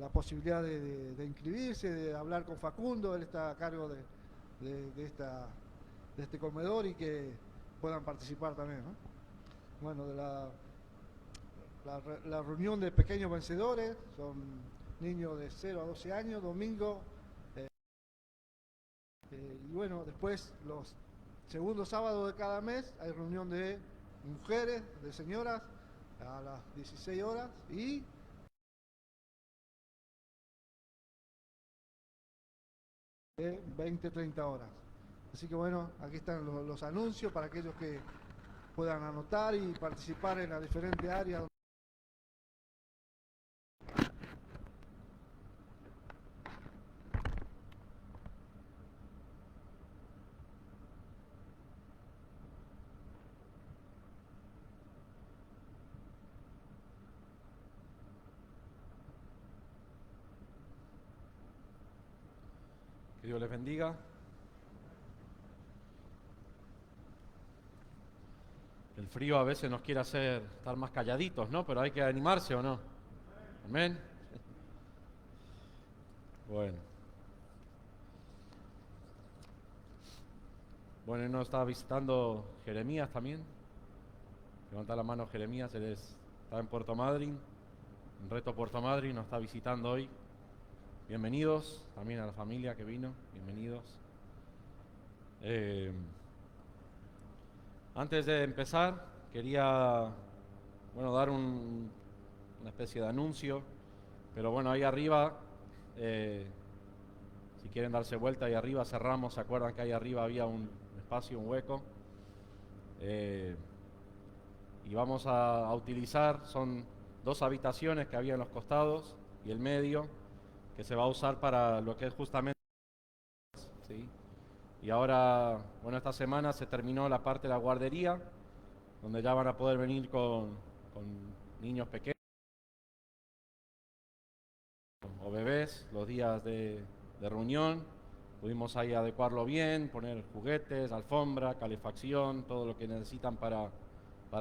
la posibilidad de inscribirse, de hablar con Facundo. Él está a cargo de este comedor, y que puedan participar también, ¿no? Bueno, la reunión de pequeños vencedores, son niños de 0 a 12 años, domingo. Y bueno, después los segundos sábados de cada mes hay reunión de mujeres, de señoras, a las 16 horas, y 20-30 horas. Así que bueno, aquí están los anuncios para aquellos que puedan anotar y participar en las diferentes áreas. Que Dios les bendiga. El frío a veces nos quiere hacer estar más calladitos, ¿no? Pero hay que animarse, ¿o no? Amén. Bueno. Bueno, y nos está visitando Jeremías también. Levanta la mano Jeremías, él está en Puerto Madryn, en Reto Puerto Madryn, nos está visitando hoy. Bienvenidos también a la familia que vino, bienvenidos. Antes de empezar, quería dar una especie de anuncio, pero bueno, ahí arriba, si quieren darse vuelta, ahí arriba cerramos, ¿se acuerdan que ahí arriba había un espacio, un hueco? Y vamos a utilizar, son 2 habitaciones que había en los costados y el medio, que se va a usar para lo que es justamente, ¿sí? Y ahora, bueno, esta semana se terminó la parte de la guardería, donde ya van a poder venir con niños pequeños o bebés los días de reunión. Pudimos ahí adecuarlo bien, poner juguetes, alfombra, calefacción, todo lo que necesitan para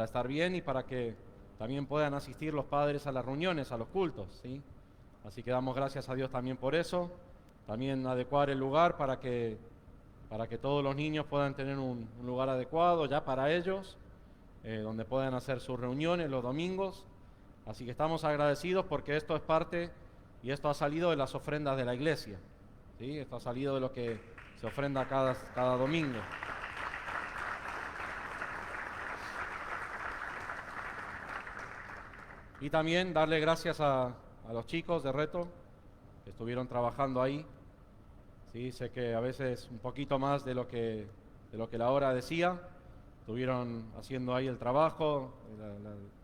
estar bien, y para que también puedan asistir los padres a las reuniones, a los cultos, ¿sí? Así que damos gracias a Dios también por eso. También adecuar el lugar para que todos los niños puedan tener un lugar adecuado ya para ellos, donde puedan hacer sus reuniones los domingos. Así que estamos agradecidos porque esto es parte, y esto ha salido de las ofrendas de la iglesia, ¿sí? Esto ha salido de lo que se ofrenda cada domingo. Y también darle gracias a los chicos de Reto que estuvieron trabajando ahí. Sí, sé que a veces un poquito más de lo que la hora decía, estuvieron haciendo ahí el trabajo,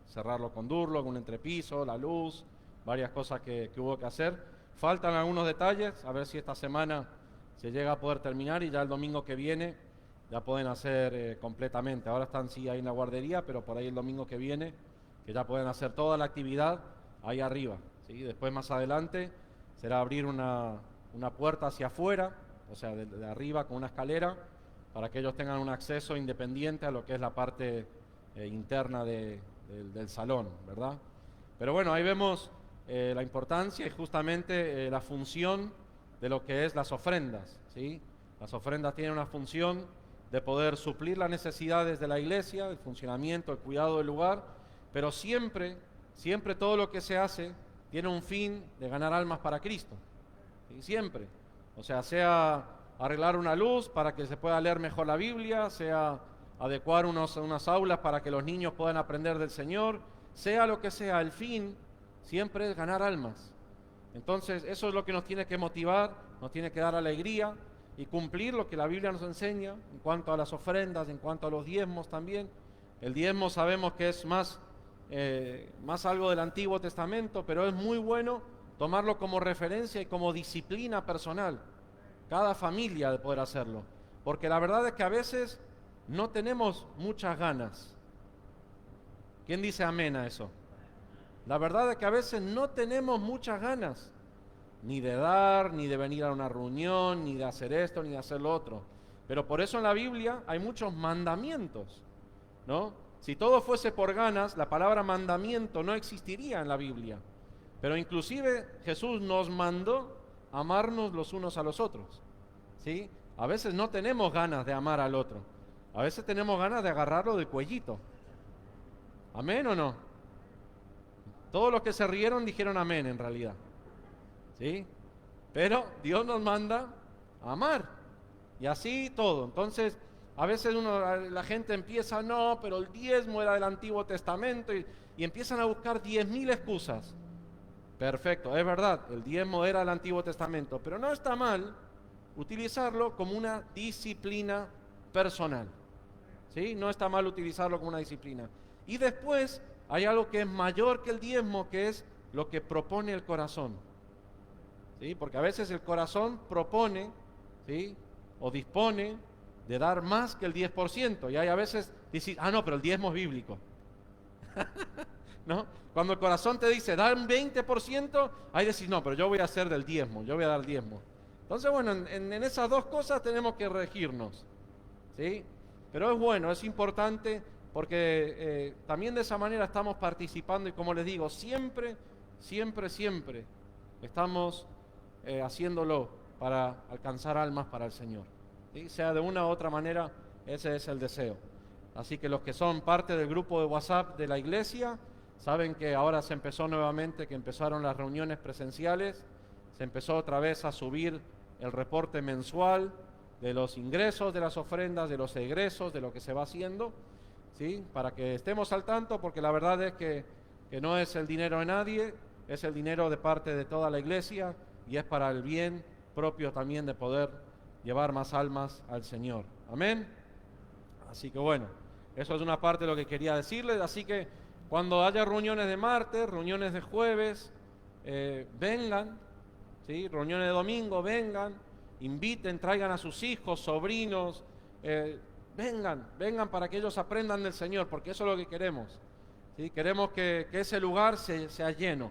cerrarlo con Durlo, con un entrepiso, la luz, varias cosas que hubo que hacer. Faltan algunos detalles, a ver si esta semana se llega a poder terminar, y ya el domingo que viene ya pueden hacer completamente. Ahora están sí ahí en la guardería, pero por ahí el domingo que viene, que ya pueden hacer toda la actividad ahí arriba, ¿sí? Después más adelante será abrir una puerta hacia afuera, o sea, de arriba con una escalera, para que ellos tengan un acceso independiente a lo que es la parte interna del salón, ¿verdad? Pero bueno, ahí vemos la importancia y justamente la función de lo que es las ofrendas, ¿sí? Las ofrendas tienen una función de poder suplir las necesidades de la iglesia, el funcionamiento, el cuidado del lugar, pero siempre todo lo que se hace tiene un fin de ganar almas para Cristo, ¿sí? Siempre. O sea arreglar una luz para que se pueda leer mejor la Biblia, sea adecuar unas aulas para que los niños puedan aprender del Señor, sea lo que sea, el fin siempre es ganar almas. Entonces eso es lo que nos tiene que motivar, nos tiene que dar alegría y cumplir lo que la Biblia nos enseña en cuanto a las ofrendas, en cuanto a los diezmos también. El diezmo sabemos que es más algo del Antiguo Testamento, pero es muy bueno tomarlo como referencia y como disciplina personal, cada familia de poder hacerlo, porque la verdad es que a veces no tenemos muchas ganas. ¿Quién dice amén a eso? La verdad es que a veces no tenemos muchas ganas, ni de dar, ni de venir a una reunión, ni de hacer esto, ni de hacer lo otro. Pero por eso en la Biblia hay muchos mandamientos, ¿no? Si todo fuese por ganas, la palabra mandamiento no existiría en la Biblia. Pero inclusive Jesús nos mandó amarnos los unos a los otros, ¿sí? A veces no tenemos ganas de amar al otro. A veces tenemos ganas de agarrarlo del cuellito. ¿Amén o no? Todos los que se rieron dijeron amén en realidad, ¿sí? Pero Dios nos manda a amar. Y así todo. Entonces, a veces la gente empieza, no, pero el diezmo era del Antiguo Testamento y empiezan a buscar 10.000 excusas. Perfecto, es verdad, el diezmo era del Antiguo Testamento, pero no está mal utilizarlo como una disciplina personal. ¿Sí? No está mal utilizarlo como una disciplina. Y después hay algo que es mayor que el diezmo, que es lo que propone el corazón. ¿Sí? Porque a veces el corazón propone, ¿sí?, o dispone de dar más que el 10%. Y hay a veces decir, no, pero el diezmo es bíblico. ¿No? Cuando el corazón te dice, da un 20%, ahí decís, no, pero yo voy a hacer del diezmo, yo voy a dar diezmo. Entonces, bueno, en esas dos cosas tenemos que regirnos, ¿sí? Pero es bueno, es importante, porque también de esa manera estamos participando y como les digo, siempre estamos haciéndolo para alcanzar almas para el Señor, ¿sí? Sea de una u otra manera, ese es el deseo. Así que los que son parte del grupo de WhatsApp de la iglesia, saben que ahora se empezó nuevamente, que empezaron las reuniones presenciales, se empezó otra vez a subir el reporte mensual de los ingresos, de las ofrendas, de los egresos, de lo que se va haciendo, ¿sí? Para que estemos al tanto, porque la verdad es que no es el dinero de nadie, es el dinero de parte de toda la iglesia y es para el bien propio también de poder llevar más almas al Señor. Amén. Así que bueno, eso es una parte de lo que quería decirles. Así que cuando haya reuniones de martes, reuniones de jueves, vengan, ¿sí? Reuniones de domingo, vengan, inviten, traigan a sus hijos, sobrinos, vengan para que ellos aprendan del Señor, porque eso es lo que queremos, ¿sí? Queremos que ese lugar sea lleno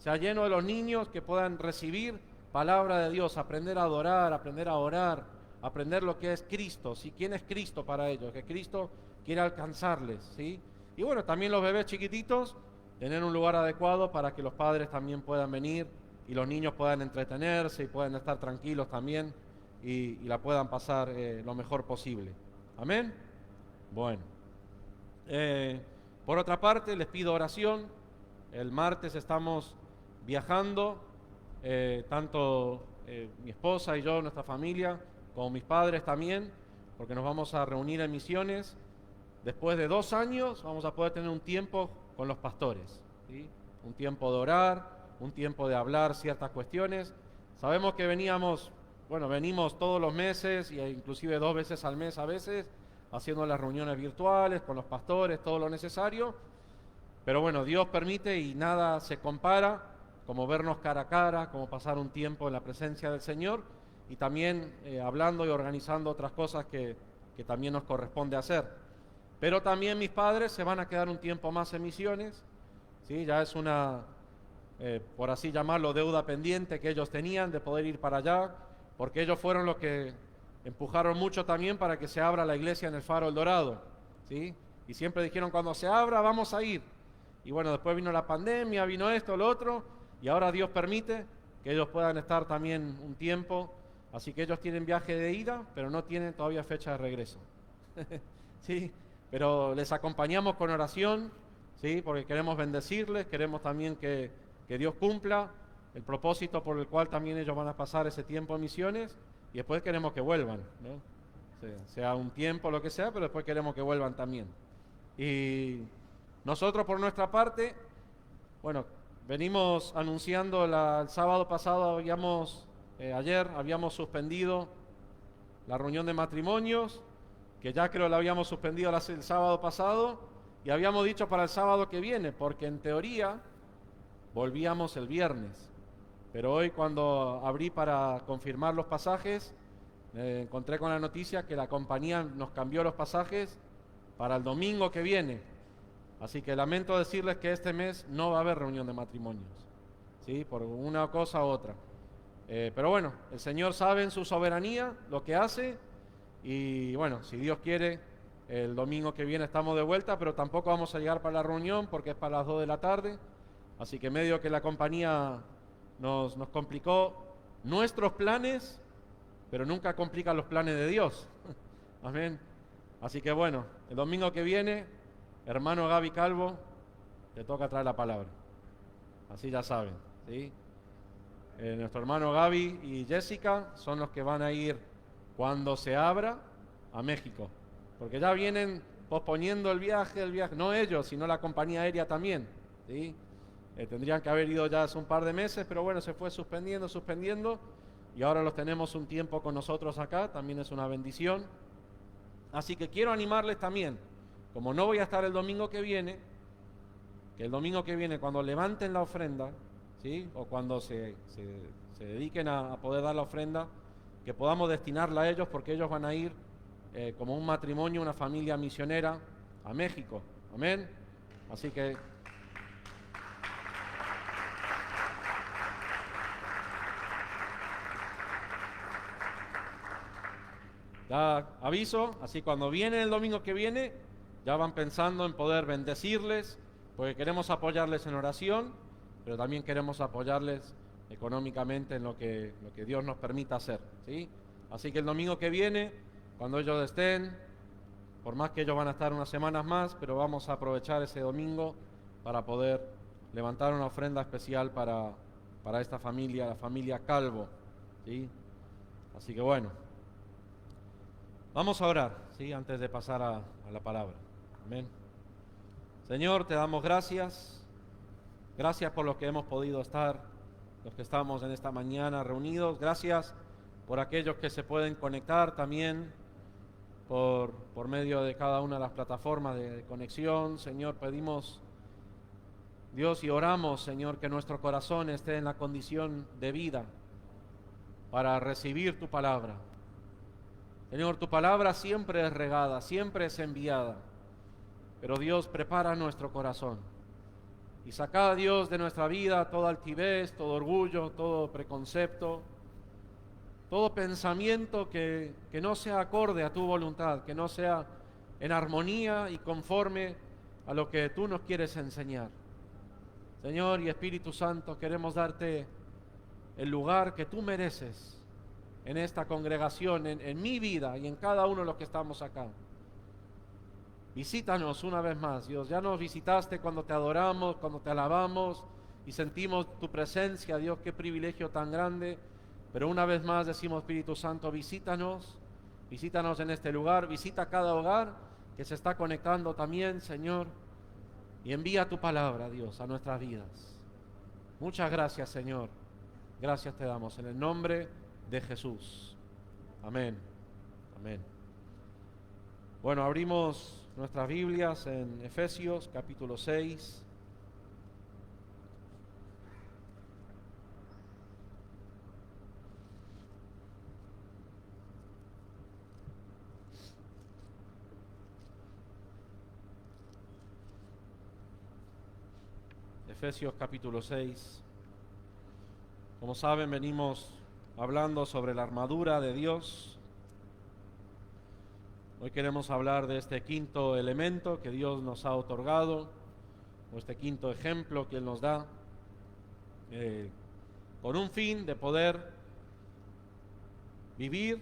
de los niños que puedan recibir palabra de Dios, aprender a adorar, aprender a orar, aprender lo que es Cristo, ¿sí? ¿Quién es Cristo para ellos? Que Cristo quiere alcanzarles, ¿sí? Y bueno, también los bebés chiquititos, tener un lugar adecuado para que los padres también puedan venir y los niños puedan entretenerse y puedan estar tranquilos también y la puedan pasar lo mejor posible. Amén. Bueno, por otra parte les pido oración. El martes estamos viajando, tanto mi esposa y yo, nuestra familia, como mis padres también, porque nos vamos a reunir en misiones. Después de 2 años vamos a poder tener un tiempo con los pastores, ¿sí? Un tiempo de orar, un tiempo de hablar ciertas cuestiones. Sabemos que venimos todos los meses e inclusive 2 veces al mes a veces, haciendo las reuniones virtuales con los pastores, todo lo necesario. Pero bueno, Dios permite y nada se compara como vernos cara a cara, como pasar un tiempo en la presencia del Señor y también hablando y organizando otras cosas que también nos corresponde hacer. Pero también mis padres se van a quedar un tiempo más en misiones, ¿sí? Ya es una, por así llamarlo, deuda pendiente que ellos tenían de poder ir para allá, porque ellos fueron los que empujaron mucho también para que se abra la iglesia en el Faro El Dorado, ¿sí? Y siempre dijeron, cuando se abra vamos a ir. Y bueno, después vino la pandemia, vino esto, lo otro, y ahora Dios permite que ellos puedan estar también un tiempo, así que ellos tienen viaje de ida, pero no tienen todavía fecha de regreso. ¿Sí? Pero les acompañamos con oración, ¿sí? Porque queremos bendecirles, queremos también que Dios cumpla el propósito por el cual también ellos van a pasar ese tiempo en misiones y después queremos que vuelvan, ¿no? Sea un tiempo, lo que sea, pero después queremos que vuelvan también. Y nosotros por nuestra parte, bueno, venimos anunciando el sábado pasado, ayer habíamos suspendido la reunión de matrimonios, que ya creo la habíamos suspendido el sábado pasado y habíamos dicho para el sábado que viene, porque en teoría volvíamos el viernes. Pero hoy cuando abrí para confirmar los pasajes, encontré con la noticia que la compañía nos cambió los pasajes para el domingo que viene. Así que lamento decirles que este mes no va a haber reunión de matrimonios, ¿sí? Por una cosa u otra. Pero bueno, el Señor sabe en su soberanía lo que hace. Y bueno, si Dios quiere, el domingo que viene estamos de vuelta, pero tampoco vamos a llegar para la reunión porque es para las 2 de la tarde. Así que medio que la compañía nos complicó nuestros planes, pero nunca complica los planes de Dios. Amén. Así que bueno, el domingo que viene, hermano Gaby Calvo, te toca traer la palabra. Así ya saben, ¿sí? Nuestro hermano Gaby y Jessica son los que van a ir cuando se abra a México, porque ya vienen posponiendo el viaje, no ellos, sino la compañía aérea también, ¿sí? Tendrían que haber ido ya hace un par de meses, pero bueno, se fue suspendiendo, y ahora los tenemos un tiempo con nosotros acá, también es una bendición. Así que quiero animarles también, como no voy a estar el domingo que viene, que el domingo que viene cuando levanten la ofrenda, ¿sí? O cuando se dediquen a poder dar la ofrenda, que podamos destinarla a ellos, porque ellos van a ir como un matrimonio, una familia misionera a México. Amén. Así que ya aviso, así cuando viene el domingo que viene, ya van pensando en poder bendecirles, porque queremos apoyarles en oración, pero también queremos apoyarles económicamente en lo que Dios nos permita hacer, ¿sí? Así que el domingo que viene, cuando ellos estén, por más que ellos van a estar unas semanas más, pero vamos a aprovechar ese domingo para poder levantar una ofrenda especial para esta familia, la familia Calvo, ¿sí? Así que bueno, vamos a orar, ¿sí? Antes de pasar a la palabra. Amén. Señor, te damos gracias. Gracias por los que hemos podido estar, los que estamos en esta mañana reunidos. Gracias por aquellos que se pueden conectar también por medio de cada una de las plataformas de conexión. Señor, pedimos, Dios, y oramos, Señor, que nuestro corazón esté en la condición de vida para recibir tu palabra. Señor, tu palabra siempre es regada, siempre es enviada, pero Dios, prepara nuestro corazón y saca, Dios, de nuestra vida toda altivez, todo orgullo, todo preconcepto, todo pensamiento que no sea acorde a tu voluntad, que no sea en armonía y conforme a lo que tú nos quieres enseñar. Señor y Espíritu Santo, queremos darte el lugar que tú mereces en esta congregación, en mi vida y en cada uno de los que estamos acá. Visítanos una vez más, Dios. Ya nos visitaste cuando te adoramos, cuando te alabamos y sentimos tu presencia, Dios. Qué privilegio tan grande. Pero una vez más decimos, Espíritu Santo, visítanos en este lugar, visita cada hogar que se está conectando también, Señor, y envía tu palabra, Dios, a nuestras vidas. Muchas gracias, Señor. Gracias te damos en el nombre de Jesús. Amén. Amén. Bueno, abrimos nuestras Biblias en Efesios capítulo 6. Efesios capítulo 6. Como saben, venimos hablando sobre la armadura de Dios. Hoy queremos hablar de este quinto elemento que Dios nos ha otorgado, o este quinto ejemplo que Él nos da, con un fin de poder vivir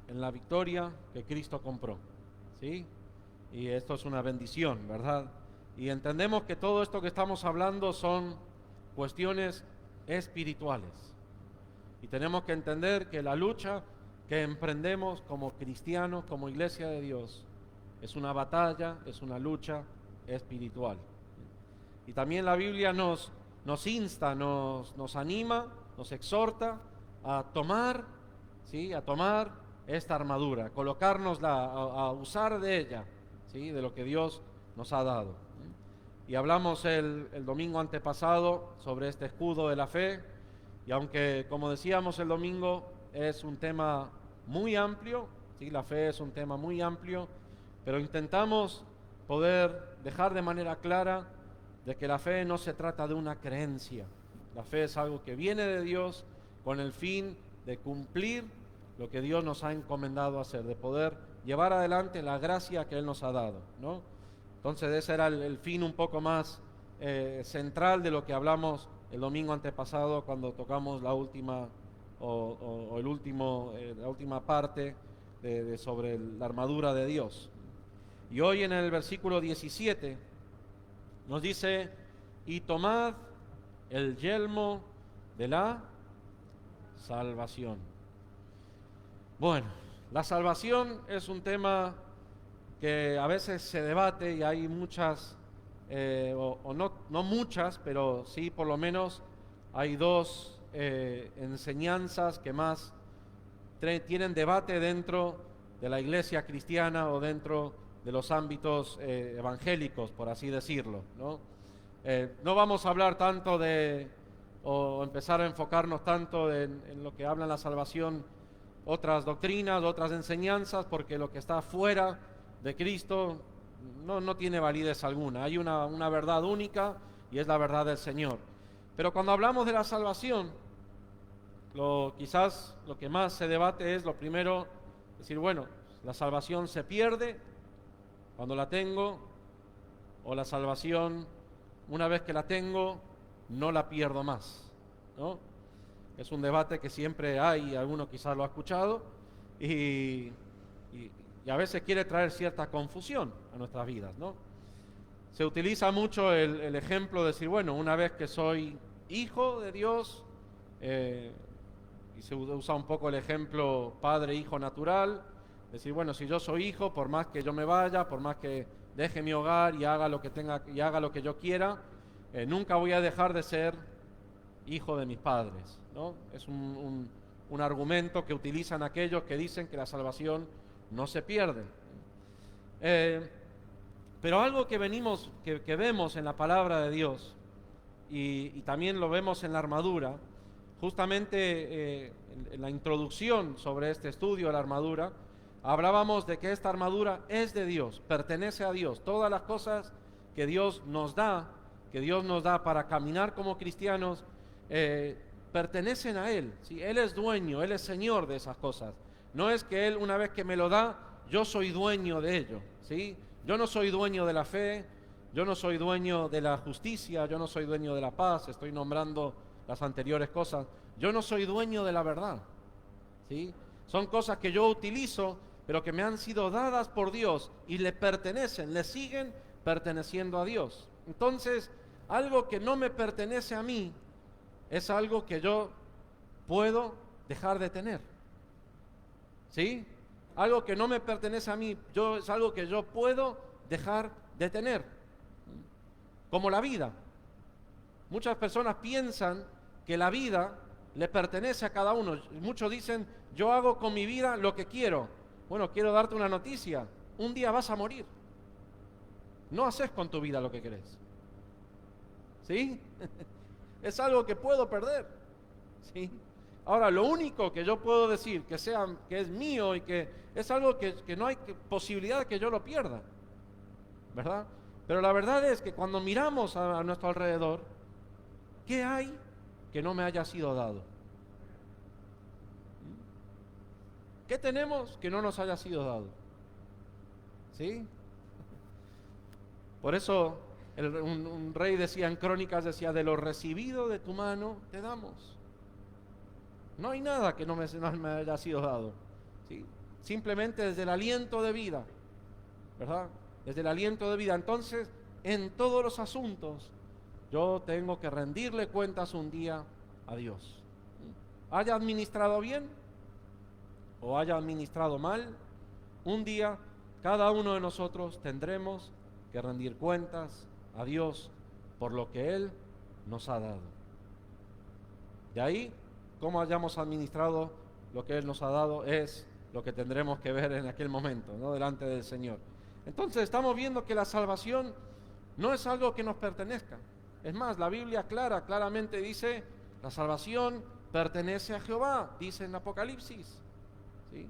en la victoria que Cristo compró, ¿sí? Y esto es una bendición, ¿verdad? Y entendemos que todo esto que estamos hablando son cuestiones espirituales. Y tenemos que entender que la lucha que emprendemos como cristianos, como iglesia de Dios, es una batalla, es una lucha espiritual. Y también la Biblia nos insta, nos anima, nos exhorta a tomar, ¿sí? A tomar esta armadura, colocárnosla, a usar de ella, ¿sí? De lo que Dios nos ha dado. Y hablamos el domingo antepasado sobre este escudo de la fe, y aunque, como decíamos el domingo, es un tema muy amplio, ¿sí? La fe es un tema muy amplio, pero intentamos poder dejar de manera clara de que la fe no se trata de una creencia. La fe es algo que viene de Dios con el fin de cumplir lo que Dios nos ha encomendado hacer, de poder llevar adelante la gracia que Él nos ha dado, ¿no? Entonces ese era el fin un poco más central de lo que hablamos el domingo antepasado cuando tocamos la última la última parte sobre la armadura de Dios. Y hoy en el versículo 17 nos dice: y tomad el yelmo de la salvación. Bueno, la salvación es un tema que a veces se debate y hay muchas, no muchas, pero sí por lo menos hay dos enseñanzas que más tienen debate dentro de la iglesia cristiana o dentro de los ámbitos evangélicos, por así decirlo, ¿no? No vamos a hablar tanto o empezar a enfocarnos tanto en lo que habla la salvación, otras doctrinas, otras enseñanzas, porque lo que está fuera de Cristo no tiene validez alguna. Hay una verdad única y es la verdad del Señor. Pero cuando hablamos de la salvación, quizás lo que más se debate es lo primero, decir, bueno, la salvación se pierde cuando la tengo, o la salvación, una vez que la tengo, no la pierdo más, ¿no? Es un debate que siempre hay, alguno quizás lo ha escuchado, y a veces quiere traer cierta confusión a nuestras vidas, ¿no? Se utiliza mucho el ejemplo de decir, bueno, una vez que soy hijo de Dios, y se usa un poco el ejemplo padre-hijo natural, decir, bueno, si yo soy hijo, por más que yo me vaya, por más que deje mi hogar y haga lo que tenga y haga lo que yo quiera, nunca voy a dejar de ser hijo de mis padres, ¿no? Es un argumento que utilizan aquellos que dicen que la salvación no se pierde. Pero algo que vemos en la palabra de Dios y también lo vemos en la armadura, justamente en la introducción sobre este estudio de la armadura, hablábamos de que esta armadura es de Dios, pertenece a Dios. Todas las cosas que Dios nos da para caminar como cristianos, pertenecen a Él, ¿sí? Él es dueño, Él es Señor de esas cosas. No es que Él, una vez que me lo da, yo soy dueño de ello, ¿sí? Yo no soy dueño de la fe, yo no soy dueño de la justicia, yo no soy dueño de la paz, estoy nombrando las anteriores cosas. Yo no soy dueño de la verdad, ¿sí? Son cosas que yo utilizo, pero que me han sido dadas por Dios y le pertenecen, le siguen perteneciendo a Dios. Entonces, algo que no me pertenece a mí es algo que yo puedo dejar de tener, ¿sí? Algo que no me pertenece a mí, es algo que yo puedo dejar de tener, como la vida. Muchas personas piensan que la vida le pertenece a cada uno. Muchos dicen, yo hago con mi vida lo que quiero. Bueno, quiero darte una noticia, un día vas a morir. No haces con tu vida lo que querés, ¿sí? Es algo que puedo perder, ¿sí? Ahora, lo único que yo puedo decir que es mío y que es algo que no hay posibilidad de que yo lo pierda, ¿verdad? Pero la verdad es que cuando miramos a nuestro alrededor, ¿qué hay que no me haya sido dado? ¿Qué tenemos que no nos haya sido dado? ¿Sí? Por eso un rey decía en Crónicas, decía, de lo recibido de tu mano te damos. No hay nada que no me haya sido dado, ¿sí? Simplemente desde el aliento de vida, ¿verdad? Desde el aliento de vida. Entonces, en todos los asuntos, yo tengo que rendirle cuentas un día a Dios. Haya administrado bien o haya administrado mal, un día cada uno de nosotros tendremos que rendir cuentas a Dios por lo que Él nos ha dado. De ahí, cómo hayamos administrado lo que Él nos ha dado es lo que tendremos que ver en aquel momento, ¿no? Delante del Señor. Entonces estamos viendo que la salvación no es algo que nos pertenezca. Es más, la Biblia claramente dice, la salvación pertenece a Jehová, dice en Apocalipsis, ¿sí?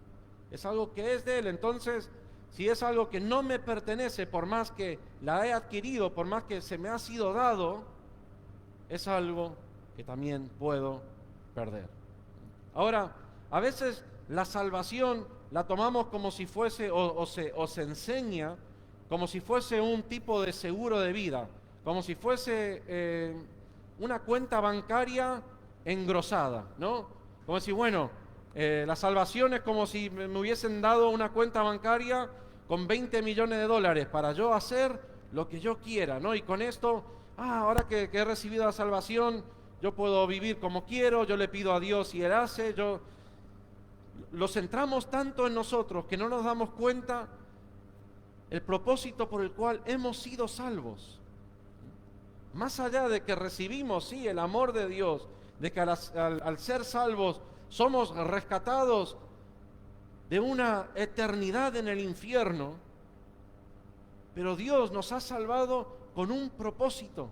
Es algo que es de Él. Entonces, si es algo que no me pertenece, por más que la he adquirido, por más que se me ha sido dado, es algo que también puedo perder. Ahora, a veces la salvación la tomamos como si fuese, o se enseña como si fuese un tipo de seguro de vida, como si fuese una cuenta bancaria engrosada, ¿no? Como si, bueno, la salvación es como si me hubiesen dado una cuenta bancaria con 20 millones de dólares para yo hacer lo que yo quiera, ¿no? Y con esto, ahora que he recibido la salvación, yo puedo vivir como quiero, yo le pido a Dios y Él hace, lo centramos tanto en nosotros que no nos damos cuenta el propósito por el cual hemos sido salvos. Más allá de que recibimos, sí, el amor de Dios, de que al ser salvos somos rescatados de una eternidad en el infierno, pero Dios nos ha salvado con un propósito.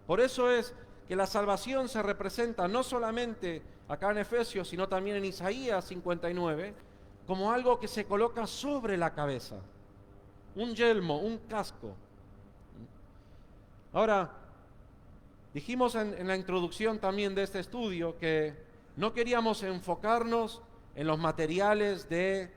Por eso es que la salvación se representa no solamente acá en Efesios, sino también en Isaías 59, como algo que se coloca sobre la cabeza, un yelmo, un casco. Ahora, dijimos en la introducción también de este estudio que no queríamos enfocarnos en los materiales de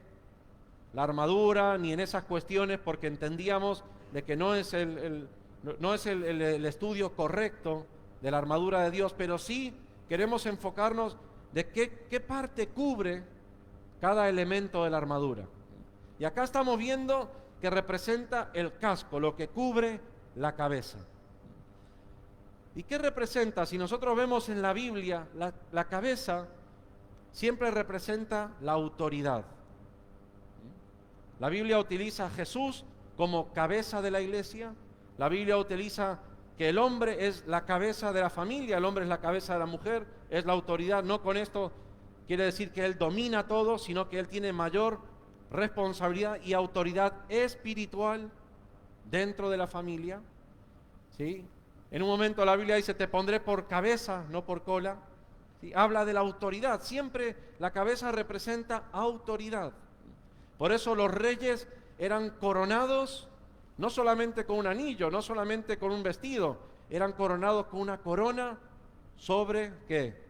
la armadura ni en esas cuestiones porque entendíamos de que no es el estudio correcto de la armadura de Dios, pero sí queremos enfocarnos de qué parte cubre cada elemento de la armadura. Y acá estamos viendo que representa el casco, lo que cubre la cabeza. ¿Y qué representa? Si nosotros vemos en la Biblia, la cabeza siempre representa la autoridad. La Biblia utiliza a Jesús como cabeza de la iglesia. La Biblia utiliza que el hombre es la cabeza de la familia, el hombre es la cabeza de la mujer, es la autoridad. No con esto quiere decir que él domina todo, sino que él tiene mayor responsabilidad y autoridad espiritual dentro de la familia. ¿Sí? En un momento la Biblia dice, te pondré por cabeza, no por cola. ¿Sí? Habla de la autoridad. Siempre la cabeza representa autoridad. Por eso los reyes eran coronados no solamente con un anillo, no solamente con un vestido, eran coronados con una corona sobre ¿qué?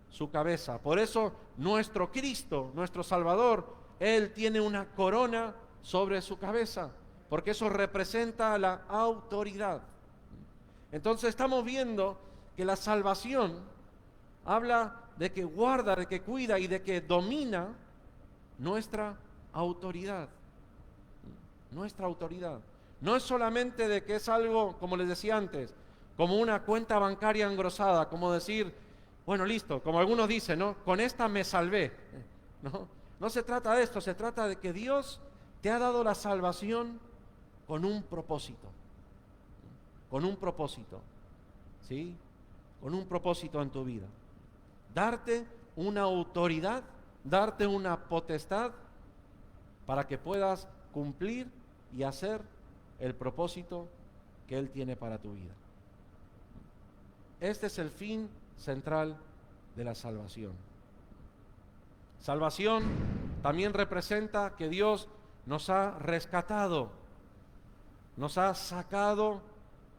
Su cabeza. Por eso nuestro Cristo, nuestro Salvador, Él tiene una corona sobre su cabeza, porque eso representa la autoridad. Entonces estamos viendo que la salvación habla de que guarda, de que cuida y de que domina nuestra autoridad. Nuestra autoridad. No es solamente de que es algo, como les decía antes, como una cuenta bancaria engrosada, como decir, bueno, listo, como algunos dicen, ¿no? Con esta me salvé. No se trata de esto, se trata de que Dios te ha dado la salvación con un propósito. Con un propósito, ¿sí? Con un propósito en tu vida. Darte una autoridad, darte una potestad para que puedas cumplir y hacer el propósito que Él tiene para tu vida. Este es el fin central de la salvación. Salvación también representa que Dios nos ha rescatado, nos ha sacado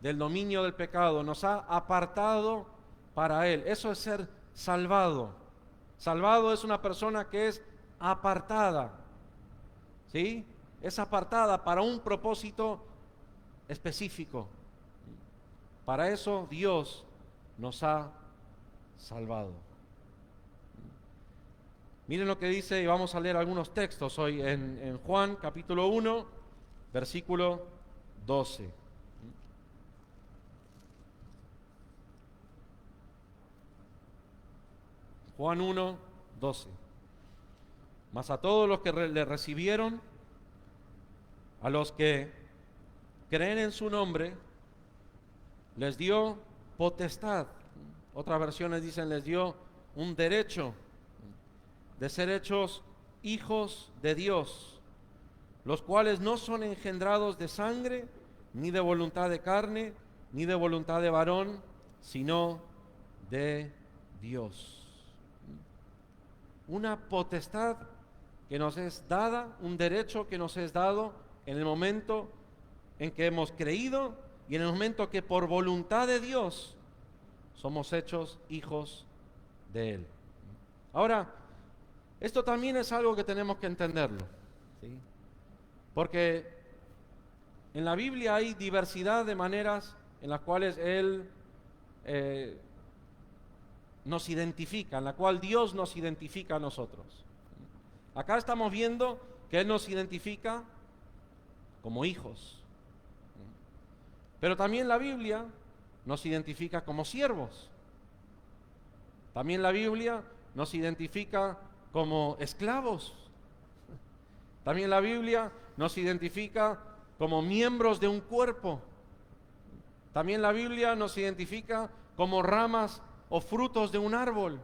del dominio del pecado, nos ha apartado para Él. Eso es ser salvado. Salvado es una persona que es apartada, ¿sí? Es apartada para un propósito específico. Para eso Dios nos ha salvado. Miren lo que dice, y vamos a leer algunos textos hoy en Juan capítulo 1, versículo 12. Juan 1, 12. Mas a todos los que le recibieron, a los que creen en su nombre, les dio potestad. Otras versiones dicen, les dio un derecho de ser hechos hijos de Dios, los cuales no son engendrados de sangre, ni de voluntad de carne, ni de voluntad de varón, sino de Dios. Una potestad que nos es dada, un derecho que nos es dado en el momento en que hemos creído y en el momento que por voluntad de Dios somos hechos hijos de Él. Ahora, esto también es algo que tenemos que entenderlo, ¿sí? Porque en la Biblia hay diversidad de maneras en las cuales Él nos identifica, en la cual Dios nos identifica a nosotros. Acá estamos viendo que Él nos identifica como hijos, pero también la Biblia nos identifica como siervos. También la Biblia nos identifica como esclavos. También la Biblia nos identifica como miembros de un cuerpo. También la Biblia nos identifica como ramas o frutos de un árbol,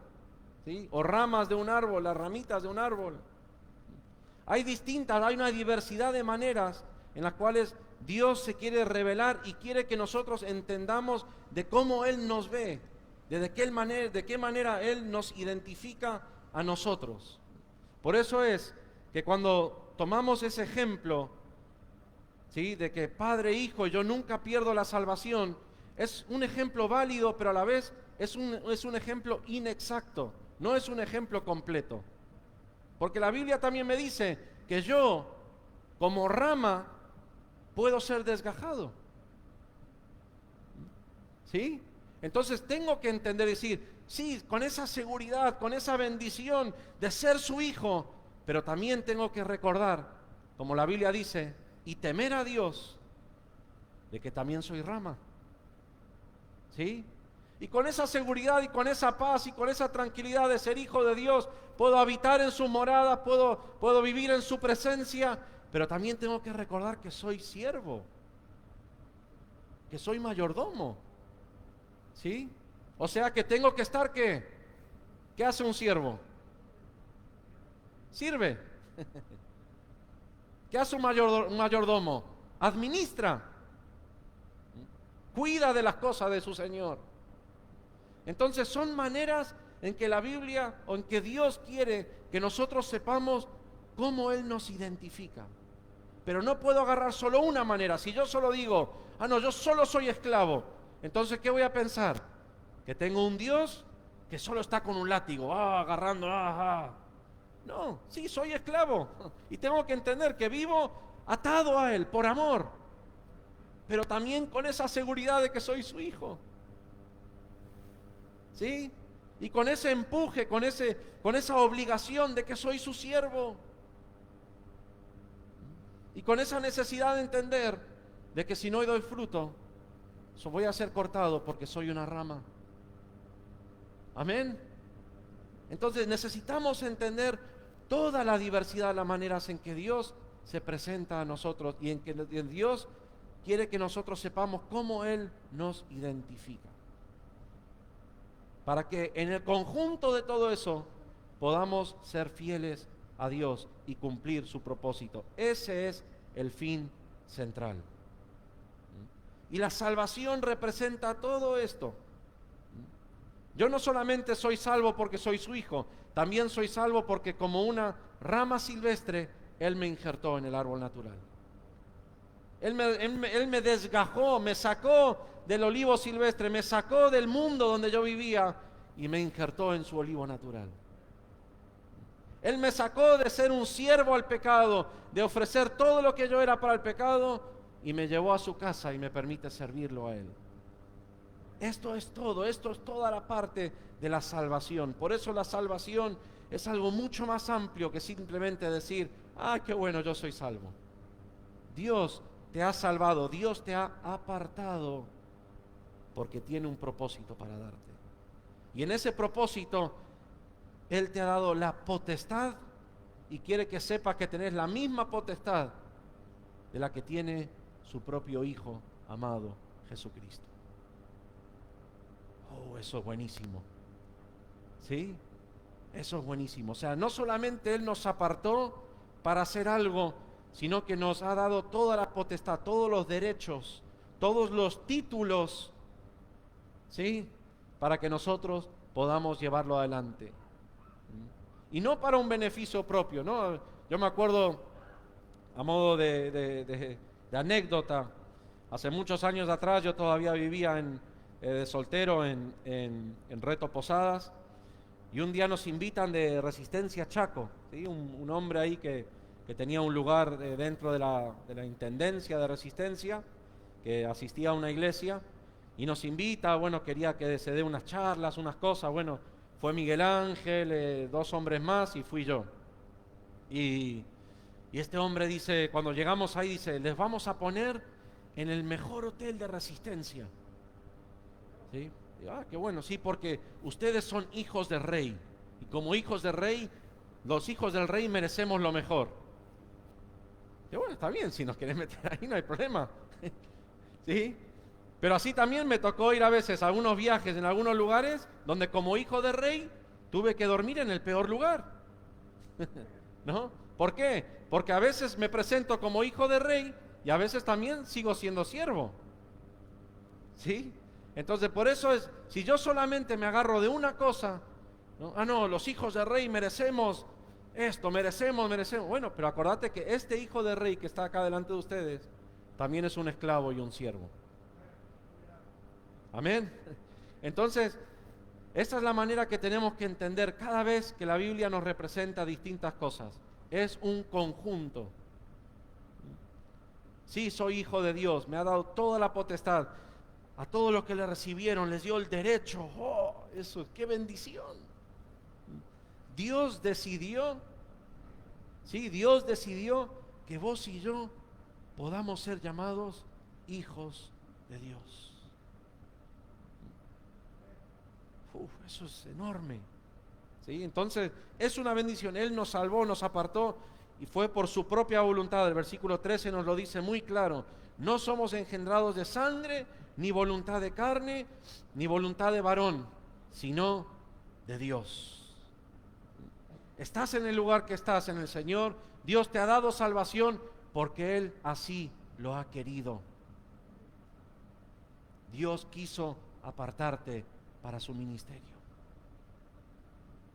¿sí? O ramas de un árbol, las ramitas de un árbol. Hay una diversidad de maneras en las cuales Dios se quiere revelar y quiere que nosotros entendamos de cómo Él nos ve, de qué manera Él nos identifica a nosotros. Por eso es que cuando tomamos ese ejemplo, ¿sí?, de que Padre, Hijo, yo nunca pierdo la salvación, es un ejemplo válido, pero a la vez es un ejemplo inexacto, no es un ejemplo completo. Porque la Biblia también me dice que yo, como rama, puedo ser desgajado. ¿Sí? Entonces tengo que entender y decir, sí, con esa seguridad, con esa bendición de ser su hijo, pero también tengo que recordar, como la Biblia dice, y temer a Dios, de que también soy rama. ¿Sí? Y con esa seguridad y con esa paz y con esa tranquilidad de ser hijo de Dios, puedo habitar en su morada, puedo vivir en su presencia, pero también tengo que recordar que soy siervo, que soy mayordomo. ¿Sí? O sea que tengo que estar, ¿qué? ¿Qué hace un siervo? Sirve. ¿Qué hace un mayordomo? Administra. Cuida de las cosas de su Señor. Entonces son maneras en que la Biblia o en que Dios quiere que nosotros sepamos cómo Él nos identifica. Pero no puedo agarrar solo una manera. Si yo solo digo, no, yo solo soy esclavo, entonces ¿qué voy a pensar? Que tengo un Dios que solo está con un látigo, agarrando, No, sí, soy esclavo y tengo que entender que vivo atado a Él por amor, pero también con esa seguridad de que soy su hijo. ¿Sí? Y con ese empuje, con esa obligación de que soy su siervo. Y con esa necesidad de entender de que si no doy fruto, voy a ser cortado porque soy una rama. Amén. Entonces necesitamos entender toda la diversidad de las maneras en que Dios se presenta a nosotros y en que Dios quiere que nosotros sepamos cómo Él nos identifica. Para que en el conjunto de todo eso podamos ser fieles a Dios y cumplir su propósito. Ese es el fin central. Y la salvación representa todo esto. Yo no solamente soy salvo porque soy su hijo, también soy salvo porque como una rama silvestre, Él me injertó en el árbol natural. Él me desgajó, me sacó del olivo silvestre, me sacó del mundo donde yo vivía y me injertó en su olivo natural. Él me sacó de ser un siervo al pecado, de ofrecer todo lo que yo era para el pecado, y me llevó a su casa y me permite servirlo a Él. Esto es todo, esto es toda la parte de la salvación. Por eso la salvación es algo mucho más amplio que simplemente decir, qué bueno, yo soy salvo. Dios te ha salvado, Dios te ha apartado porque tiene un propósito para darte. Y en ese propósito, Él te ha dado la potestad y quiere que sepas que tenés la misma potestad de la que tiene su propio Hijo amado, Jesucristo. Eso es buenísimo. ¿Sí? Eso es buenísimo. O sea, no solamente Él nos apartó para hacer algo, sino que nos ha dado toda la potestad, todos los derechos, todos los títulos, ¿sí?, para que nosotros podamos llevarlo adelante. Y no para un beneficio propio, ¿no? Yo me acuerdo, a modo de anécdota, hace muchos años atrás yo todavía vivía de soltero en Reto Posadas, y un día nos invitan de Resistencia Chaco, ¿sí? Un hombre ahí que que tenía un lugar dentro de la Intendencia de Resistencia, que asistía a una iglesia, y nos invita, bueno, quería que se dé unas charlas, unas cosas, bueno, fue Miguel Ángel, 2 hombres más, y fui yo. Y este hombre dice, cuando llegamos ahí, dice, les vamos a poner en el mejor hotel de Resistencia. ¿Sí? Y, qué bueno, sí, porque ustedes son hijos de rey, y como hijos de rey, los hijos del rey merecemos lo mejor. Y bueno, está bien, si nos quieren meter ahí no hay problema. ¿Sí? Pero así también me tocó ir a veces a algunos viajes en algunos lugares donde como hijo de rey tuve que dormir en el peor lugar. ¿No? ¿Por qué? Porque a veces me presento como hijo de rey y a veces también sigo siendo siervo. ¿Sí? Entonces por eso es, si yo solamente me agarro de una cosa, ¿no? No, los hijos de rey merecemos esto, merecemos. Bueno, pero acordate que este hijo de rey que está acá delante de ustedes también es un esclavo y un siervo. Amén. Entonces, esta es la manera que tenemos que entender cada vez que la Biblia nos representa distintas cosas. Es un conjunto. Sí, soy hijo de Dios, me ha dado toda la potestad. A todos los que le recibieron les dio el derecho. ¡Oh, eso, qué bendición! Dios decidió, sí, Dios decidió que vos y yo podamos ser llamados hijos de Dios. Eso es enorme. ¿Sí? Entonces, es una bendición. Él nos salvó, nos apartó y fue por su propia voluntad. El versículo 13 nos lo dice muy claro. No somos engendrados de sangre, ni voluntad de carne, ni voluntad de varón, sino de Dios. Estás en el lugar que estás en el Señor. Dios te ha dado salvación porque Él así lo ha querido. Dios quiso apartarte para su ministerio.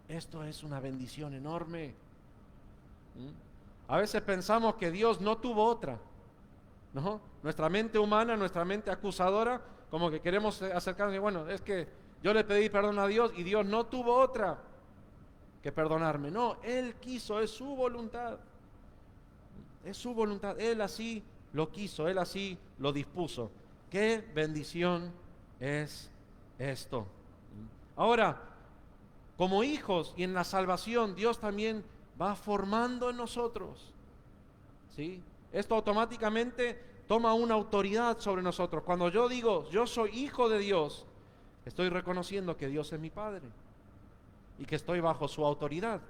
Esto es una bendición enorme. A veces pensamos que Dios no tuvo otra, ¿no? Nuestra mente humana, nuestra mente acusadora, como que queremos acercarnos y bueno, es que yo le pedí perdón a Dios y Dios no tuvo otra que perdonarme. No, Él quiso, es su voluntad. Es su voluntad, Él así lo quiso, Él así lo dispuso. Qué bendición es esto. Ahora, como hijos y en la salvación, Dios también va formando en nosotros, ¿sí? Esto automáticamente toma una autoridad sobre nosotros. Cuando yo digo, yo soy hijo de Dios, estoy reconociendo que Dios es mi Padre y que estoy bajo su autoridad,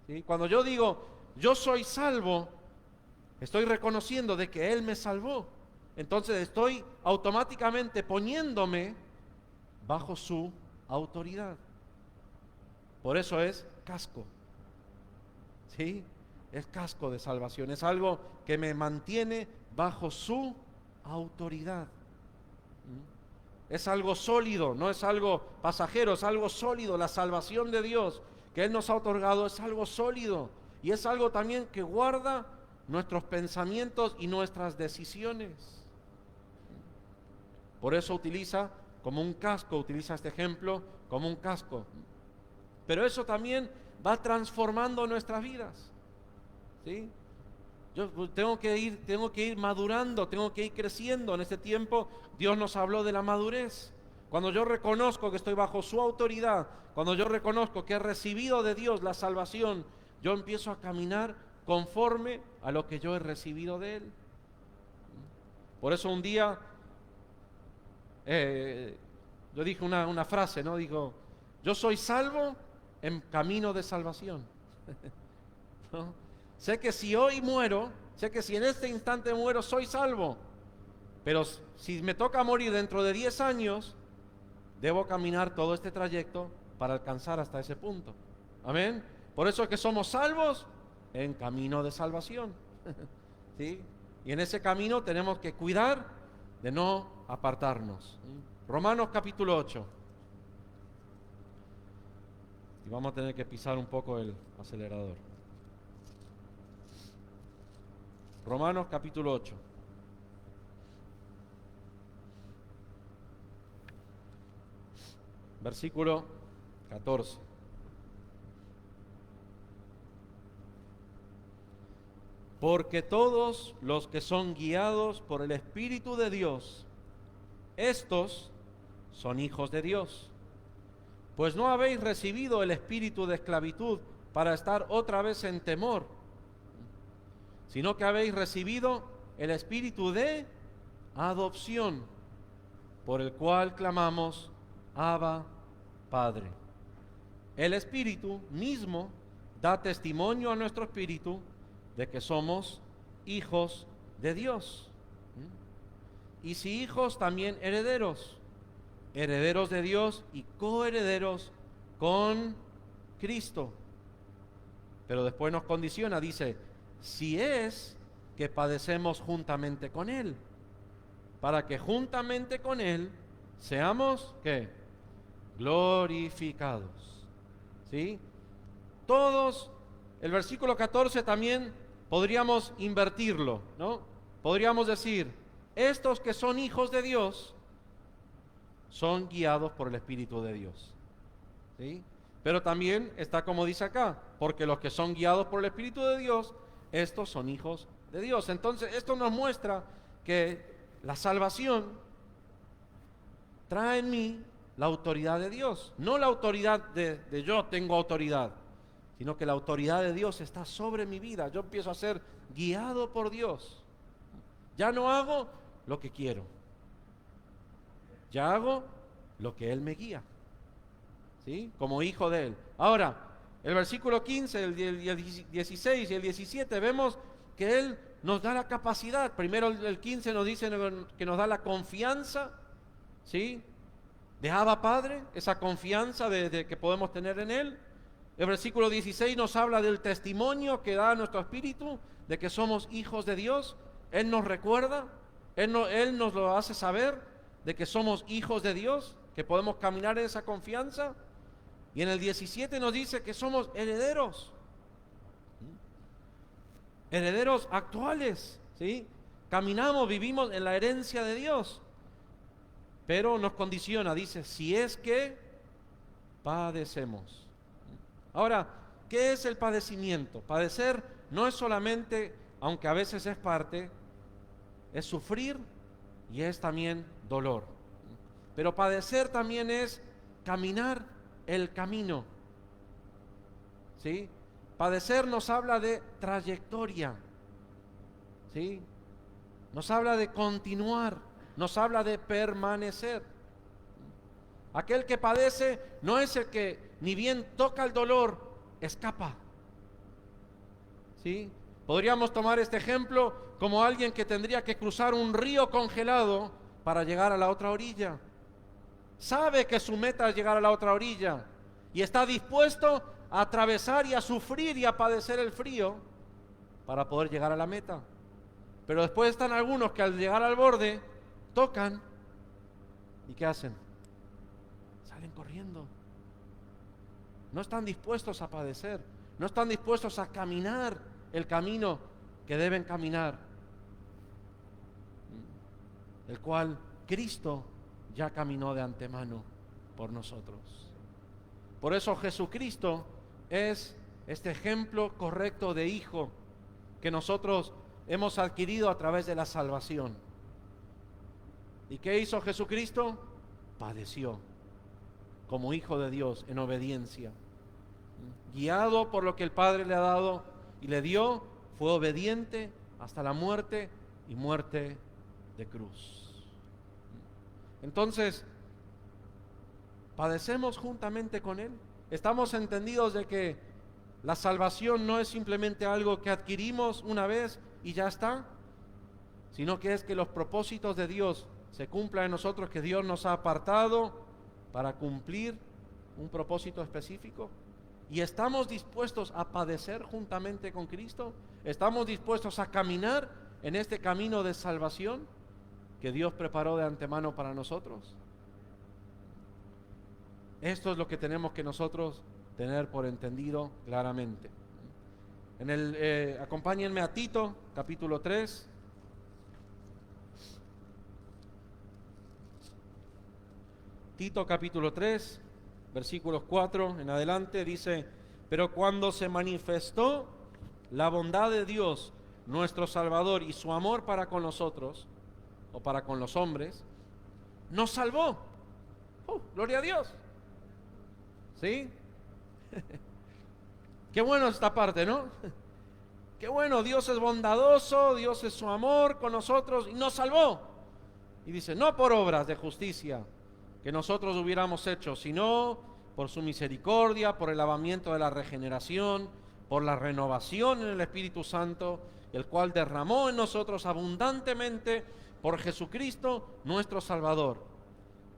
¿sí? Cuando yo digo, yo soy salvo, estoy reconociendo de que Él me salvó. Entonces estoy automáticamente poniéndome bajo su autoridad. Por eso es casco, ¿sí? Es casco de salvación, es algo que me mantiene bajo su autoridad. Es algo sólido, no es algo pasajero, es algo sólido. La salvación de Dios que Él nos ha otorgado es algo sólido y es algo también que guarda nuestros pensamientos y nuestras decisiones. Por eso utiliza como un casco, utiliza este ejemplo como un casco. Pero eso también va transformando nuestras vidas, ¿sí? Yo tengo que ir madurando, tengo que ir creciendo. En este tiempo Dios nos habló de la madurez. Cuando yo reconozco que estoy bajo su autoridad, cuando yo reconozco que he recibido de Dios la salvación, yo empiezo a caminar conforme a lo que yo he recibido de Él. Por eso un día yo dije una frase, ¿no? Digo, yo soy salvo en camino de salvación. ¿No? Sé que si hoy muero, sé que si en este instante muero, soy salvo. Pero si me toca morir dentro de 10 años, debo caminar todo este trayecto para alcanzar hasta ese punto. Amén. Por eso es que somos salvos en camino de salvación. ¿Sí? Y en ese camino tenemos que cuidar de no apartarnos. Romanos capítulo 8. Y vamos a tener que pisar un poco el acelerador. Romanos capítulo 8. Versículo 14. Porque todos los que son guiados por el Espíritu de Dios, estos son hijos de Dios. Pues no habéis recibido el espíritu de esclavitud para estar otra vez en temor, sino que habéis recibido el espíritu de adopción, por el cual clamamos, Abba, Padre. El Espíritu mismo da testimonio a nuestro espíritu de que somos hijos de Dios. Y si hijos, también herederos, herederos de Dios y coherederos con Cristo. Pero después nos condiciona, dice, si es que padecemos juntamente con Él, para que juntamente con Él seamos, ¿qué? Glorificados. ¿Sí? Todos, el versículo 14 también podríamos invertirlo, ¿no? Podríamos decir, estos que son hijos de Dios son guiados por el Espíritu de Dios. ¿Sí? Pero también está como dice acá, porque los que son guiados por el Espíritu de Dios, estos son hijos de Dios. Entonces, esto nos muestra que la salvación trae en mí la autoridad de Dios. No la autoridad de yo tengo autoridad, sino que la autoridad de Dios está sobre mi vida. Yo empiezo a ser guiado por Dios. Ya no hago lo que quiero. Ya hago lo que Él me guía. ¿Sí? Como hijo de Él. Ahora, el versículo 15, el 16 y el 17, vemos que Él nos da la capacidad. Primero el 15 nos dice que nos da la confianza, ¿sí? De Abba Padre, esa confianza de que podemos tener en Él. El versículo 16 nos habla del testimonio que da a nuestro espíritu de que somos hijos de Dios. Él nos recuerda, Él nos lo hace saber de que somos hijos de Dios, que podemos caminar en esa confianza. Y en el 17 nos dice que somos herederos, herederos actuales, ¿sí? Caminamos, vivimos en la herencia de Dios, pero nos condiciona, dice, si es que padecemos. Ahora, ¿qué es el padecimiento? Padecer no es solamente, aunque a veces es parte, es sufrir y es también dolor. Pero padecer también es caminar el camino. ¿Sí? Padecer nos habla de trayectoria. ¿Sí? Nos habla de continuar, nos habla de permanecer. Aquel que padece no es el que ni bien toca el dolor, escapa. ¿Sí? Podríamos tomar este ejemplo como alguien que tendría que cruzar un río congelado para llegar a la otra orilla. Sabe que su meta es llegar a la otra orilla y está dispuesto a atravesar y a sufrir y a padecer el frío para poder llegar a la meta. Pero después están algunos que al llegar al borde tocan y ¿qué hacen? Salen corriendo. No están dispuestos a padecer, no están dispuestos a caminar el camino que deben caminar, el cual Cristo ya caminó de antemano por nosotros. Por eso Jesucristo es este ejemplo correcto de hijo que nosotros hemos adquirido a través de la salvación. ¿Y qué hizo Jesucristo? Padeció como hijo de Dios en obediencia. Guiado por lo que el Padre le ha dado y le dio, fue obediente hasta la muerte y muerte de cruz. Entonces, padecemos juntamente con Él. Estamos entendidos de que la salvación no es simplemente algo que adquirimos una vez y ya está, sino que es que los propósitos de Dios se cumplan en nosotros, que Dios nos ha apartado para cumplir un propósito específico. Y estamos dispuestos a padecer juntamente con Cristo. Estamos dispuestos a caminar en este camino de salvación que Dios preparó de antemano para nosotros. Esto es lo que tenemos que nosotros tener por entendido claramente. Acompáñenme a Tito, capítulo 3. Tito, capítulo 3, versículos 4 en adelante, dice: pero cuando se manifestó la bondad de Dios nuestro Salvador y su amor para con nosotros, o para con los hombres, nos salvó. Gloria a Dios. ¿Sí? Qué bueno esta parte, ¿no? Qué bueno, Dios es bondadoso, Dios es su amor con nosotros y nos salvó. Y dice, no por obras de justicia que nosotros hubiéramos hecho, sino por su misericordia, por el lavamiento de la regeneración, por la renovación en el Espíritu Santo, el cual derramó en nosotros abundantemente por Jesucristo nuestro Salvador,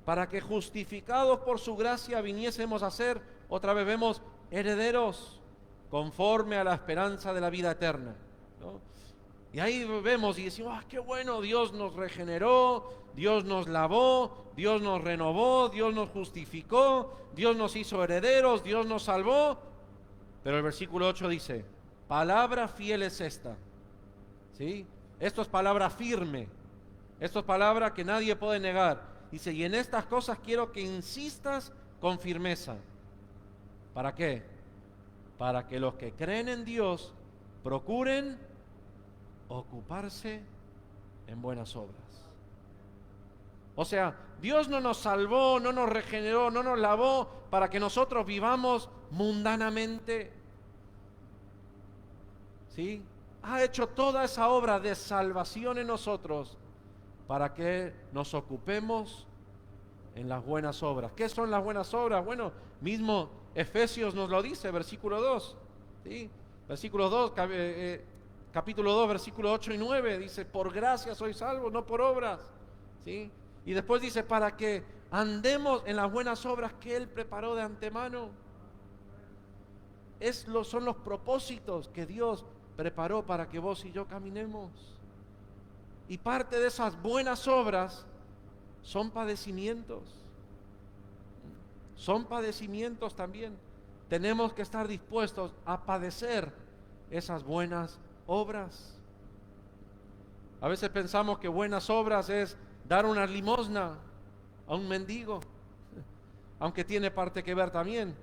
para que justificados por su gracia viniésemos a ser, otra vez vemos, herederos conforme a la esperanza de la vida eterna, ¿no? Y ahí vemos y decimos, qué bueno, Dios nos regeneró, Dios nos lavó, Dios nos renovó, Dios nos justificó, Dios nos hizo herederos, Dios nos salvó. Pero el versículo 8 dice, palabra fiel es esta, ¿sí? Esto es palabra firme, esto es palabra que nadie puede negar. Dice, y en estas cosas quiero que insistas con firmeza. ¿Para qué? Para que los que creen en Dios procuren ocuparse en buenas obras. O sea, Dios no nos salvó, no nos regeneró, no nos lavó para que nosotros vivamos mundanamente. ¿Sí? Ha hecho toda esa obra de salvación en nosotros para que nos ocupemos en las buenas obras. ¿Qué son las buenas obras? Bueno, mismo Efesios nos lo dice, versículo 2. ¿Sí? Versículo 2, capítulo 2, versículo 8 y 9, dice, por gracia sois salvos, no por obras. ¿Sí? Y después dice, para que andemos en las buenas obras que Él preparó de antemano. Son los propósitos que Dios preparó para que vos y yo caminemos. Y parte de esas buenas obras son padecimientos. Son padecimientos también. Tenemos que estar dispuestos a padecer esas buenas obras. A veces pensamos que buenas obras es dar una limosna a un mendigo, aunque tiene parte que ver también.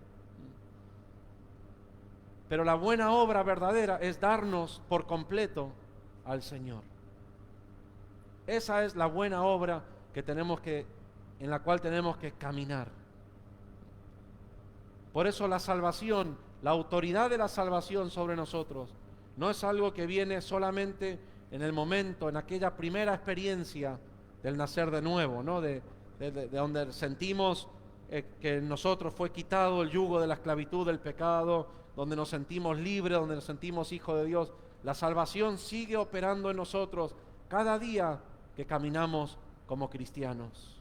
Pero la buena obra verdadera es darnos por completo al Señor. Esa es la buena obra en la cual tenemos que caminar. Por eso la salvación, la autoridad de la salvación sobre nosotros, no es algo que viene solamente en el momento, en aquella primera experiencia del nacer de nuevo, ¿no? De donde sentimos que en nosotros fue quitado el yugo de la esclavitud del pecado, donde nos sentimos libres, donde nos sentimos hijos de Dios. La salvación sigue operando en nosotros cada día que caminamos como cristianos.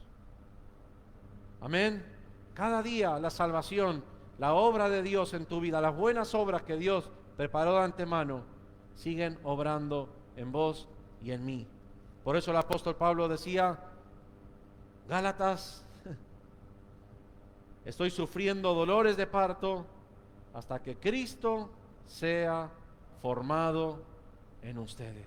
Amén. Cada día la salvación, la obra de Dios en tu vida, las buenas obras que Dios preparó de antemano, siguen obrando en vos y en mí. Por eso el apóstol Pablo decía, Gálatas, estoy sufriendo dolores de parto hasta que Cristo sea formado en ustedes.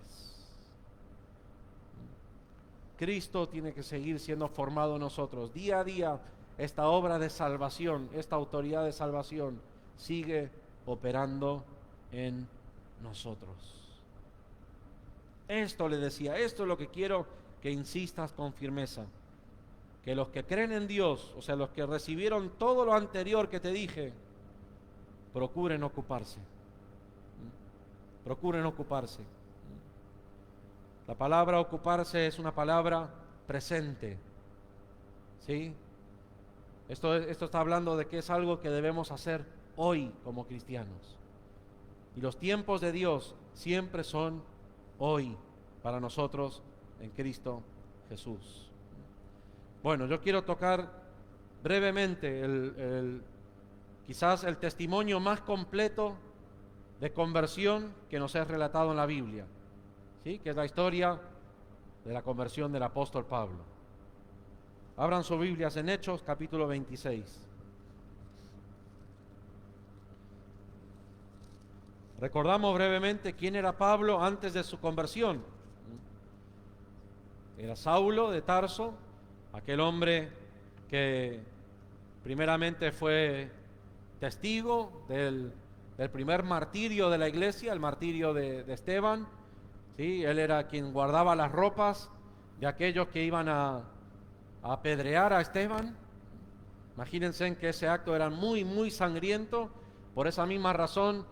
Cristo tiene que seguir siendo formado en nosotros. Día a día, esta obra de salvación, esta autoridad de salvación, sigue operando en nosotros. Esto le decía, esto es lo que quiero que insistas con firmeza. Que los que creen en Dios, o sea, los que recibieron todo lo anterior que te dije, procuren ocuparse. Procuren ocuparse. La palabra ocuparse es una palabra presente. ¿Sí? Esto está hablando de que es algo que debemos hacer hoy como cristianos. Y los tiempos de Dios siempre son hoy para nosotros en Cristo Jesús. Bueno, yo quiero tocar brevemente quizás el testimonio más completo de conversión que nos es relatado en la Biblia, ¿sí? Que es la historia de la conversión del apóstol Pablo. Abran sus Biblias en Hechos, capítulo 26. Recordamos brevemente quién era Pablo antes de su conversión. Era Saulo de Tarso, aquel hombre que primeramente fue testigo del primer martirio de la iglesia, el martirio de Esteban, ¿sí? Él era quien guardaba las ropas de aquellos que iban a apedrear a Esteban. Imagínense en que ese acto era muy, muy sangriento. Por esa misma razón,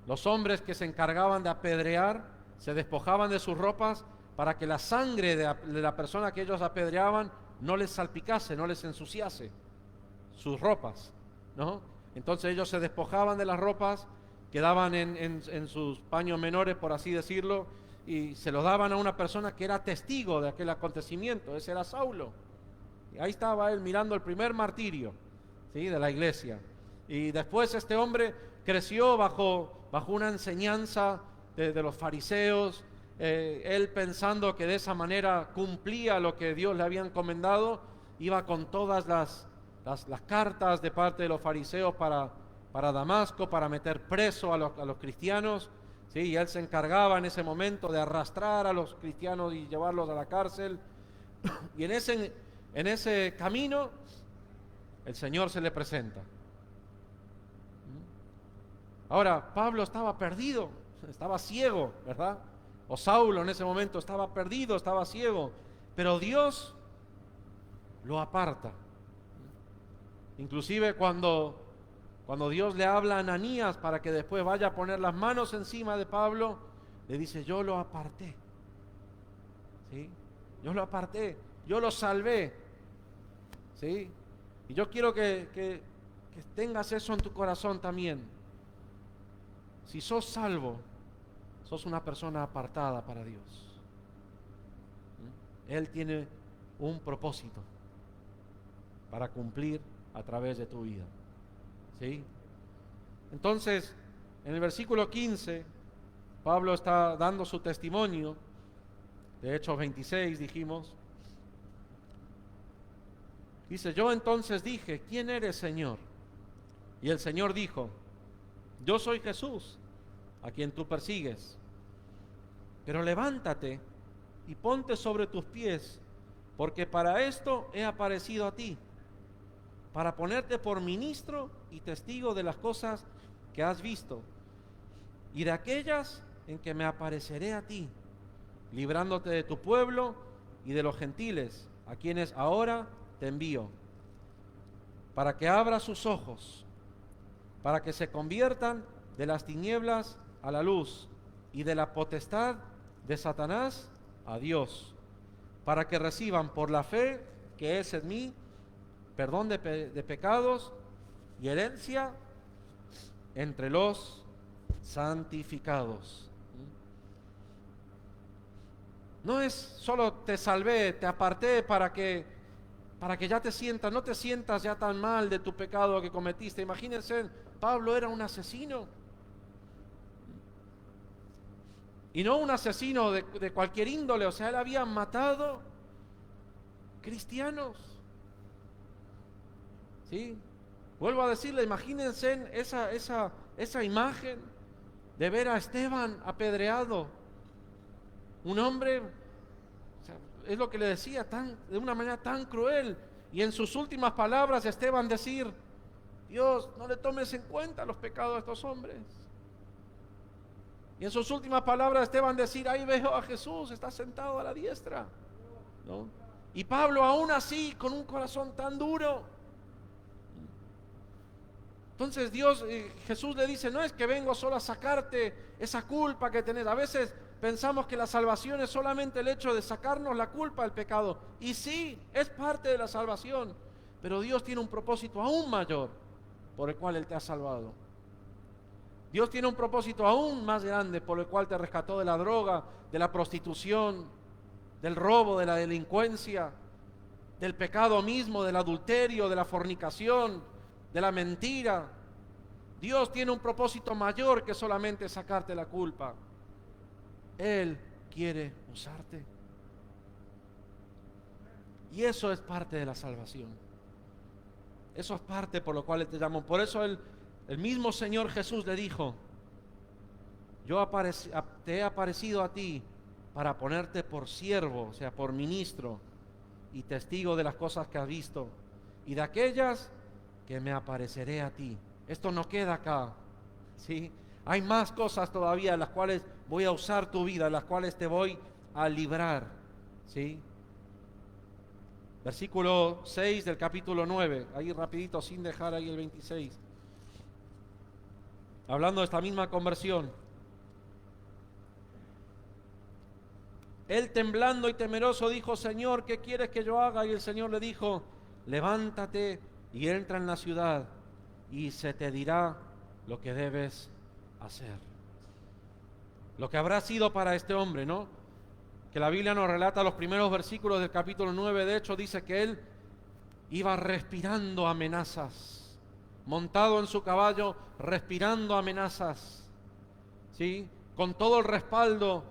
los hombres que se encargaban de apedrear se despojaban de sus ropas para que la sangre de la persona que ellos apedreaban no les salpicase, no les ensuciase sus ropas, ¿no? Entonces ellos se despojaban de las ropas, quedaban en sus paños menores, por así decirlo, y se los daban a una persona que era testigo de aquel acontecimiento. Ese era Saulo. Y ahí estaba él mirando el primer martirio, ¿sí?, de la iglesia. Y después este hombre creció bajo una enseñanza de los fariseos, él pensando que de esa manera cumplía lo que Dios le había encomendado, iba con todas las cartas de parte de los fariseos para Damasco, para meter preso a los cristianos, ¿sí? Y él se encargaba en ese momento de arrastrar a los cristianos y llevarlos a la cárcel. Y en ese camino el Señor se le presenta. Ahora, Pablo estaba perdido, estaba ciego, ¿verdad? O Saulo en ese momento estaba perdido, estaba ciego, pero Dios lo aparta. Inclusive cuando Dios le habla a Ananías para que después vaya a poner las manos encima de Pablo, le dice: yo lo aparté, ¿sí? Yo lo aparté, yo lo salvé, ¿sí? Y yo quiero que tengas eso en tu corazón también. Si sos salvo, sos una persona apartada para Dios. Él tiene un propósito para cumplir a través de tu vida, ¿sí? Entonces, en el versículo 15, Pablo está dando su testimonio, de Hechos 26 dijimos. Dice: yo entonces dije: ¿quién eres, Señor? Y el Señor dijo: yo soy Jesús, a quien tú persigues. Pero levántate y ponte sobre tus pies, porque para esto he aparecido a ti, para ponerte por ministro y testigo de las cosas que has visto, y de aquellas en que me apareceré a ti, librándote de tu pueblo y de los gentiles, a quienes ahora te envío, para que abra sus ojos, para que se conviertan de las tinieblas a la luz y de la potestad de Satanás a Dios, para que reciban por la fe que es en mí perdón de pecados y herencia entre los santificados. No es solo te salvé, te aparté para que ya te sientas, no te sientas ya tan mal de tu pecado que cometiste. Imagínense, Pablo era un asesino. Y no un asesino de cualquier índole, o sea, él había matado cristianos. ¿Sí? Vuelvo a decirle, imagínense esa imagen de ver a Esteban apedreado. Un hombre, o sea, es lo que le decía, de una manera tan cruel. Y en sus últimas palabras Esteban decir: Dios, no le tomes en cuenta los pecados de estos hombres. Y en sus últimas palabras Esteban decir: ahí veo a Jesús, está sentado a la diestra, ¿no? Y Pablo aún así, con un corazón tan duro. Entonces Jesús le dice: no es que vengo solo a sacarte esa culpa que tenés. A veces pensamos que la salvación es solamente el hecho de sacarnos la culpa del pecado. Y sí, es parte de la salvación. Pero Dios tiene un propósito aún mayor por el cual Él te ha salvado. Dios tiene un propósito aún más grande por el cual te rescató de la droga, de la prostitución, del robo, de la delincuencia, del pecado mismo, del adulterio, de la fornicación, de la mentira. Dios tiene un propósito mayor que solamente sacarte la culpa. Él quiere usarte. Y eso es parte de la salvación. Eso es parte por lo cual Él te llamó. Por eso el mismo Señor Jesús le dijo: yo te he aparecido a ti para ponerte por siervo, o sea, por ministro y testigo de las cosas que has visto y de aquellas que me apareceré a ti. Esto no queda acá, ¿sí? Hay más cosas todavía en las cuales voy a usar tu vida, en las cuales te voy a librar, ¿sí? Versículo 6 del capítulo 9, ahí rapidito, sin dejar ahí el 26. Hablando de esta misma conversión. Él temblando y temeroso dijo: Señor, ¿qué quieres que yo haga? Y el Señor le dijo: levántate y entra en la ciudad, y se te dirá lo que debes hacer. Lo que habrá sido para este hombre, ¿no? Que la Biblia nos relata los primeros versículos del capítulo 9, de hecho, dice que él iba respirando amenazas, montado en su caballo, respirando amenazas, ¿sí? Con todo el respaldo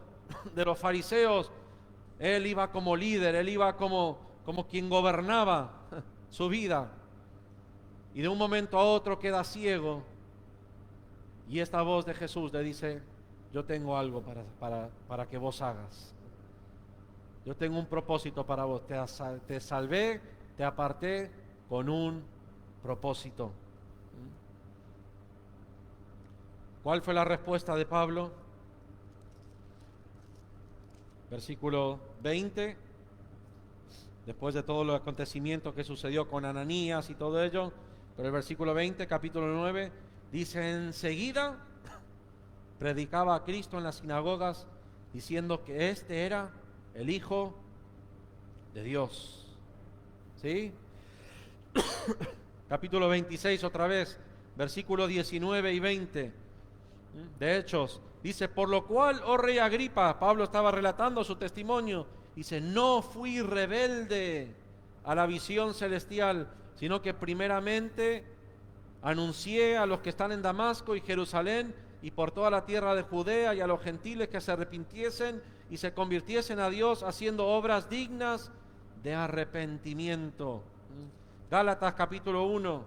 de los fariseos, él iba como líder, él iba como quien gobernaba su vida, y de un momento a otro queda ciego, y esta voz de Jesús le dice: yo tengo algo para que vos hagas. Yo tengo un propósito para vos. Te salvé, te aparté con un propósito. ¿Cuál fue la respuesta de Pablo? Versículo 20. Después de todo el acontecimiento que sucedió con Ananías y todo ello, pero el versículo 20, capítulo 9, dice: enseguida predicaba a Cristo en las sinagogas, diciendo que este era el Hijo de Dios. ¿Sí? Capítulo 26 otra vez, versículos 19 y 20 de Hechos. Dice: por lo cual, oh rey Agripa, Pablo estaba relatando su testimonio, dice: no fui rebelde a la visión celestial, sino que primeramente anuncié a los que están en Damasco y Jerusalén y por toda la tierra de Judea y a los gentiles que se arrepintiesen y se convirtiesen a Dios, haciendo obras dignas de arrepentimiento. Gálatas capítulo 1,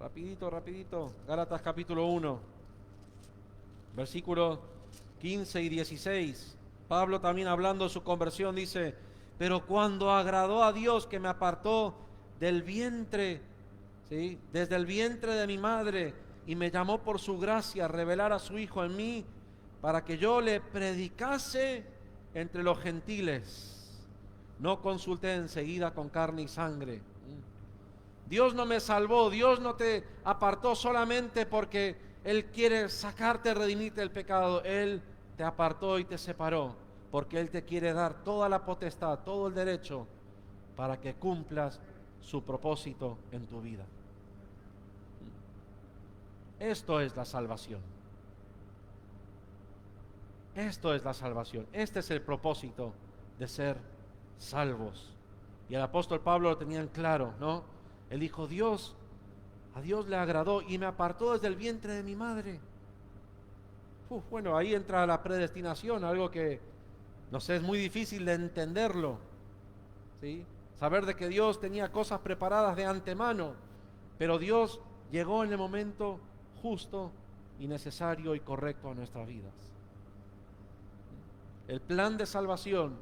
rapidito, Gálatas capítulo 1, versículos 15 y 16. Pablo también hablando de su conversión dice: pero cuando agradó a Dios que me apartó del vientre, ¿sí?, desde el vientre de mi madre, y me llamó por su gracia a revelar a su Hijo en mí, para que yo le predicase entre los gentiles, no consulté enseguida con carne y sangre. Dios no me salvó, Dios no te apartó solamente porque Él quiere sacarte, redimirte del pecado. Él te apartó y te separó porque Él te quiere dar toda la potestad, todo el derecho para que cumplas su propósito en tu vida. Esto es la salvación. Esto es la salvación. Este es el propósito de ser salvos. Y el apóstol Pablo lo tenía en claro, ¿no? Él dijo: a Dios le agradó y me apartó desde el vientre de mi madre. Bueno, ahí entra la predestinación, algo que, no sé, es muy difícil de entenderlo, ¿sí? Saber de que Dios tenía cosas preparadas de antemano, pero Dios llegó en el momento justo y necesario y correcto a nuestras vidas. El plan de salvación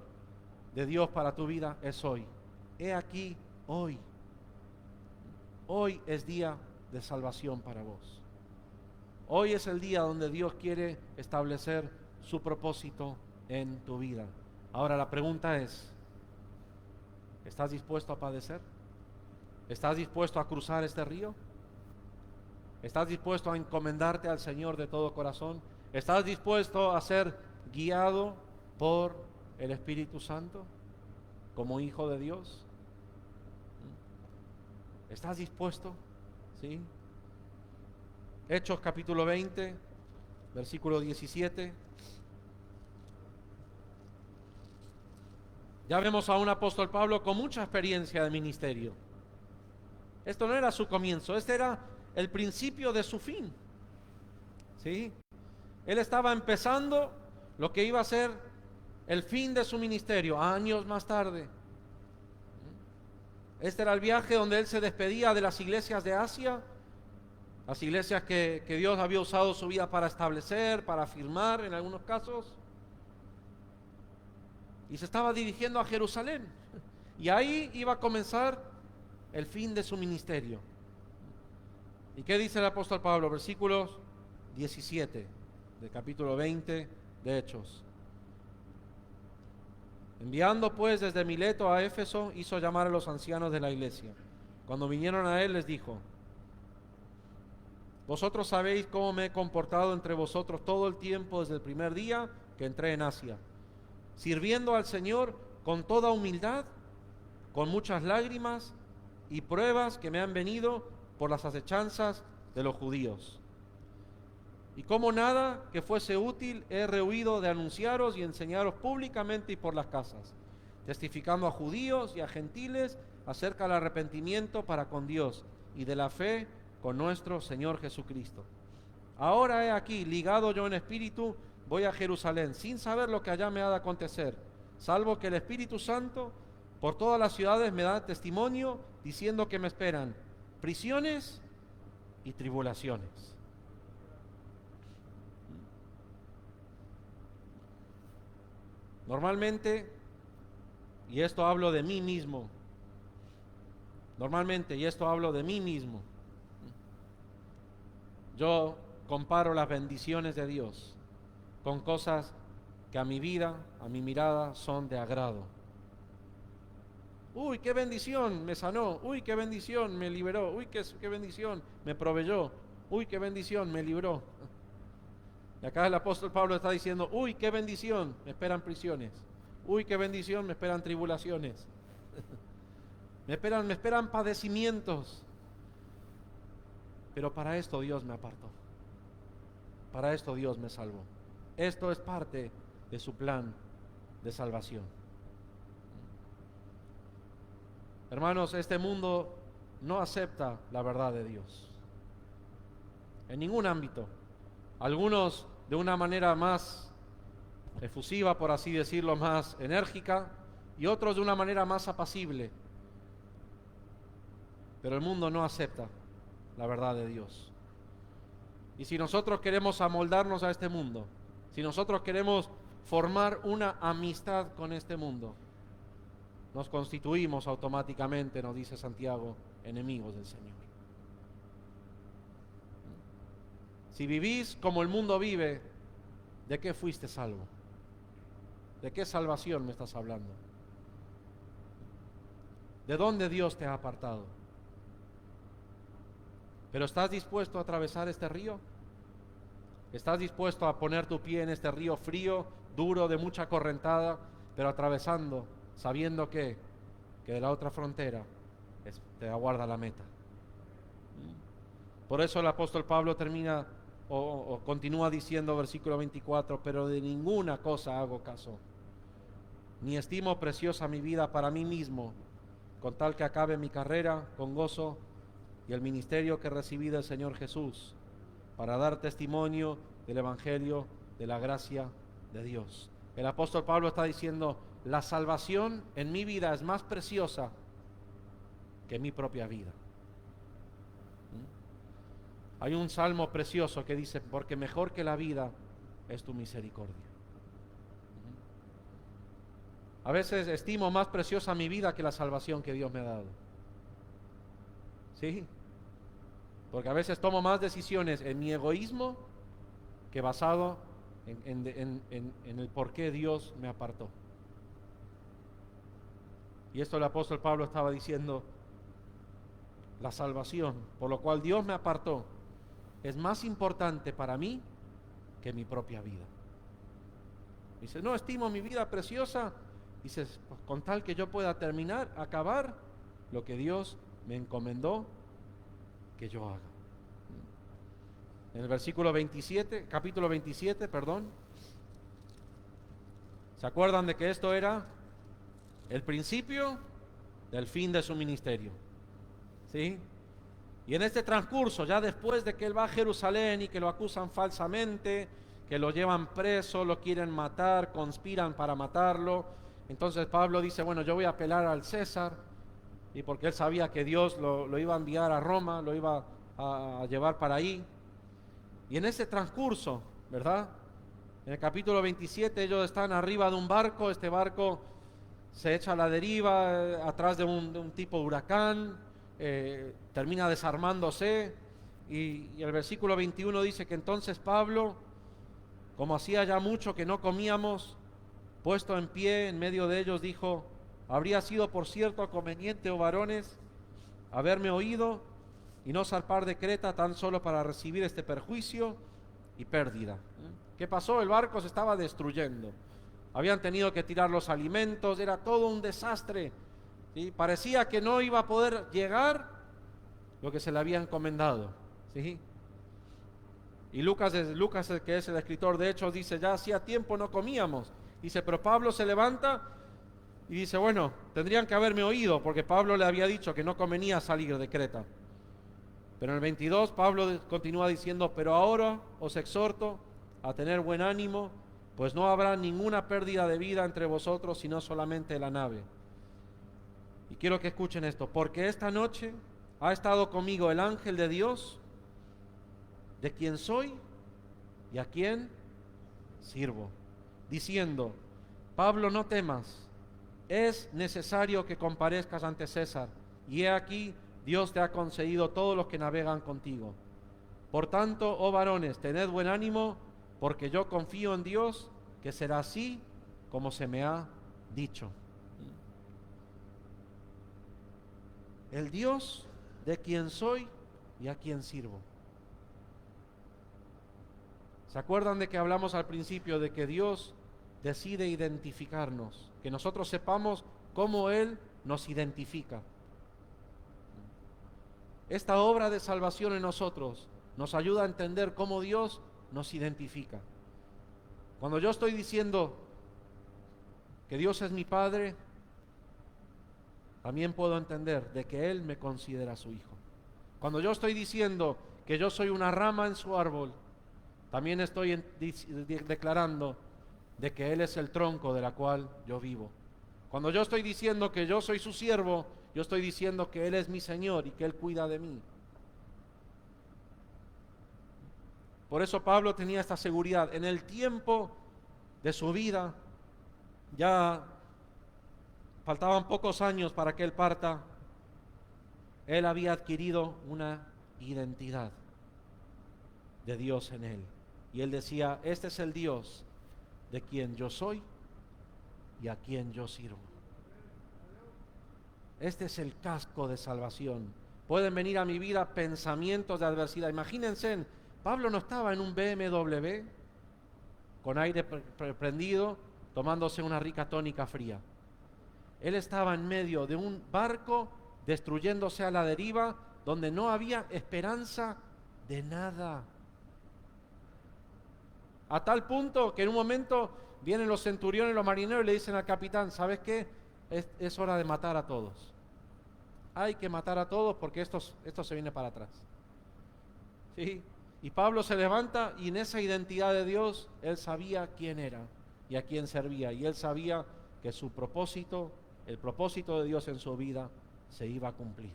de Dios para tu vida es hoy. He aquí hoy. Hoy es día de salvación para vos. Hoy es el día donde Dios quiere establecer su propósito en tu vida. Ahora la pregunta es: ¿estás dispuesto a padecer? ¿Estás dispuesto a cruzar este río? ¿Estás dispuesto a encomendarte al Señor de todo corazón? ¿Estás dispuesto a ser guiado por el Espíritu Santo como hijo de Dios? ¿Estás dispuesto? ¿Sí? Hechos capítulo 20, versículo 17. Ya vemos a un apóstol Pablo con mucha experiencia de ministerio. Esto no era su comienzo, este era el principio de su fin. ¿Sí? Él estaba empezando lo que iba a ser el fin de su ministerio, años más tarde. Este era el viaje donde él se despedía de las iglesias de Asia, las iglesias que Dios había usado su vida para establecer, para afirmar en algunos casos. Y se estaba dirigiendo a Jerusalén. Y ahí iba a comenzar el fin de su ministerio. ¿Y qué dice el apóstol Pablo? Versículos 17 del capítulo 20 de Hechos. Enviando pues desde Mileto a Éfeso, hizo llamar a los ancianos de la iglesia. Cuando vinieron a él, les dijo: vosotros sabéis cómo me he comportado entre vosotros todo el tiempo desde el primer día que entré en Asia, sirviendo al Señor con toda humildad, con muchas lágrimas y pruebas que me han venido por las acechanzas de los judíos. Y como nada que fuese útil, he rehuido de anunciaros y enseñaros públicamente y por las casas, testificando a judíos y a gentiles acerca del arrepentimiento para con Dios y de la fe con nuestro Señor Jesucristo. Ahora he aquí, ligado yo en espíritu, voy a Jerusalén, sin saber lo que allá me ha de acontecer, salvo que el Espíritu Santo por todas las ciudades me da testimonio, diciendo que me esperan prisiones y tribulaciones. Normalmente, y esto hablo de mí mismo, yo comparo las bendiciones de Dios con cosas que a mi vida, a mi mirada, son de agrado. Uy, qué bendición, me sanó. Uy, qué bendición, me liberó. Uy, qué bendición, me proveyó. Uy, qué bendición, me libró. Y acá el apóstol Pablo está diciendo: uy, qué bendición, me esperan prisiones. Uy, qué bendición, me esperan tribulaciones. me esperan padecimientos. Pero para esto Dios me apartó. Para esto Dios me salvó. Esto es parte de su plan de salvación. Hermanos, este mundo no acepta la verdad de Dios. En ningún ámbito. Algunos de una manera más efusiva, por así decirlo, más enérgica, y otros de una manera más apacible. Pero el mundo no acepta la verdad de Dios. Y si nosotros queremos amoldarnos a este mundo, si nosotros queremos formar una amistad con este mundo, nos constituimos automáticamente, nos dice Santiago, enemigos del Señor. Si vivís como el mundo vive, ¿de qué fuiste salvo? ¿De qué salvación me estás hablando? ¿De dónde Dios te ha apartado? ¿Pero estás dispuesto a atravesar este río? ¿Estás dispuesto a poner tu pie en este río frío, duro, de mucha correntada, pero atravesando, sabiendo que de la otra frontera te aguarda la meta? Por eso el apóstol Pablo termina o continúa diciendo, versículo 24: pero de ninguna cosa hago caso, ni estimo preciosa mi vida para mí mismo, con tal que acabe mi carrera con gozo y el ministerio que recibí del Señor Jesús, para dar testimonio del Evangelio de la gracia de Dios. El apóstol Pablo está diciendo: la salvación en mi vida es más preciosa que mi propia vida. Hay un salmo precioso que dice: porque mejor que la vida es tu misericordia. A veces estimo más preciosa mi vida que la salvación que Dios me ha dado. ¿Sí? Porque a veces tomo más decisiones en mi egoísmo que basado en el por qué Dios me apartó. Y esto el apóstol Pablo estaba diciendo: la salvación, por lo cual Dios me apartó, es más importante para mí que mi propia vida. Dice: no estimo mi vida preciosa, dice, pues, con tal que yo pueda acabar lo que Dios me encomendó que yo haga. En el versículo 27, capítulo 27, ¿se acuerdan de que esto era el principio del fin de su ministerio? ¿Sí? Y en este transcurso, ya después de que él va a Jerusalén y que lo acusan falsamente, que lo llevan preso, lo quieren matar, conspiran para matarlo, entonces Pablo dice: bueno, yo voy a apelar al César, y porque él sabía que Dios lo iba a enviar a Roma, lo iba a llevar para ahí. Y en ese transcurso, ¿verdad? En el capítulo 27 ellos están arriba de un barco, este barco se echa a la deriva atrás de un tipo de huracán, termina desarmándose, Y el versículo 21 dice que entonces Pablo, como hacía ya mucho que no comíamos, puesto en pie en medio de ellos, dijo: habría sido por cierto conveniente, oh varones, haberme oído y no zarpar de Creta tan solo para recibir este perjuicio y pérdida. ¿Qué pasó? El barco se estaba destruyendo. Habían tenido que tirar los alimentos, era todo un desastre. ¿Sí? Parecía que no iba a poder llegar lo que se le había encomendado. ¿Sí? Y Lucas, que es el escritor de Hechos, dice: ya hacía tiempo no comíamos. Dice, pero Pablo se levanta y dice: bueno, tendrían que haberme oído, porque Pablo le había dicho que no convenía salir de Creta. Pero en el 22 Pablo continúa diciendo: pero ahora os exhorto a tener buen ánimo, pues no habrá ninguna pérdida de vida entre vosotros, sino solamente la nave. Y quiero que escuchen esto: porque esta noche ha estado conmigo el ángel de Dios, de quien soy y a quien sirvo, diciendo: Pablo, no temas, es necesario que comparezcas ante César, y he aquí, Dios te ha concedido todos los que navegan contigo. Por tanto, oh varones, tened buen ánimo, porque yo confío en Dios, que será así como se me ha dicho. El Dios de quien soy y a quien sirvo. ¿Se acuerdan de que hablamos al principio de que Dios decide identificarnos? Que nosotros sepamos cómo Él nos identifica. Esta obra de salvación en nosotros nos ayuda a entender cómo Dios nos identifica. Cuando yo estoy diciendo que Dios es mi Padre, también puedo entender de que Él me considera su hijo. Cuando yo estoy diciendo que yo soy una rama en su árbol, también estoy declarando de que Él es el tronco de la cual yo vivo. Cuando yo estoy diciendo que yo soy su siervo, yo estoy diciendo que Él es mi Señor y que Él cuida de mí. Por eso Pablo tenía esta seguridad. En el tiempo de su vida, ya faltaban pocos años para que él parta, él había adquirido una identidad de Dios en él. Y él decía: este es el Dios de quien yo soy y a quien yo sirvo. Este es el casco de salvación. Pueden venir a mi vida pensamientos de adversidad. Imagínense, Pablo no estaba en un BMW con aire prendido, tomándose una rica tónica fría. Él estaba en medio de un barco destruyéndose a la deriva, donde no había esperanza de nada. A tal punto que en un momento vienen los centuriones, los marineros, y le dicen al capitán: ¿sabes qué? Es hora de matar a todos. Hay que matar a todos porque esto se viene para atrás. ¿Sí? Y Pablo se levanta, y en esa identidad de Dios, él sabía quién era y a quién servía. Y él sabía que su propósito, el propósito de Dios en su vida, se iba a cumplir.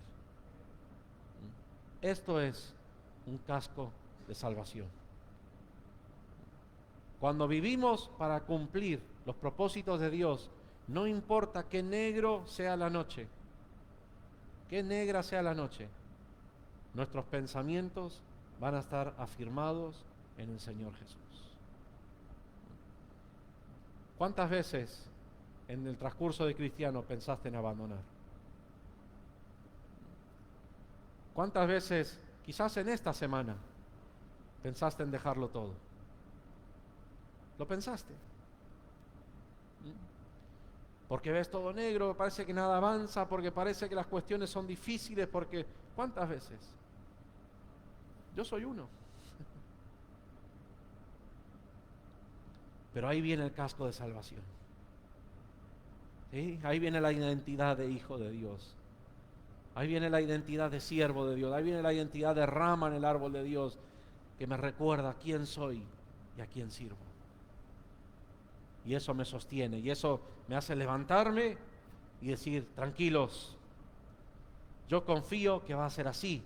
Esto es un casco de salvación. Cuando vivimos para cumplir los propósitos de Dios, no importa qué negro sea la noche, qué negra sea la noche, nuestros pensamientos van a estar afirmados en el Señor Jesús. ¿Cuántas veces en el transcurso de cristiano pensaste en abandonar? ¿Cuántas veces, quizás en esta semana, pensaste en dejarlo todo? ¿Lo pensaste? Porque ves todo negro, parece que nada avanza, porque parece que las cuestiones son difíciles, porque ¿cuántas veces? Yo soy uno. Pero ahí viene el casco de salvación. ¿Sí? Ahí viene la identidad de hijo de Dios. Ahí viene la identidad de siervo de Dios. Ahí viene la identidad de rama en el árbol de Dios, que me recuerda quién soy y a quién sirvo. Y eso me sostiene, y eso me hace levantarme y decir: tranquilos, yo confío que va a ser así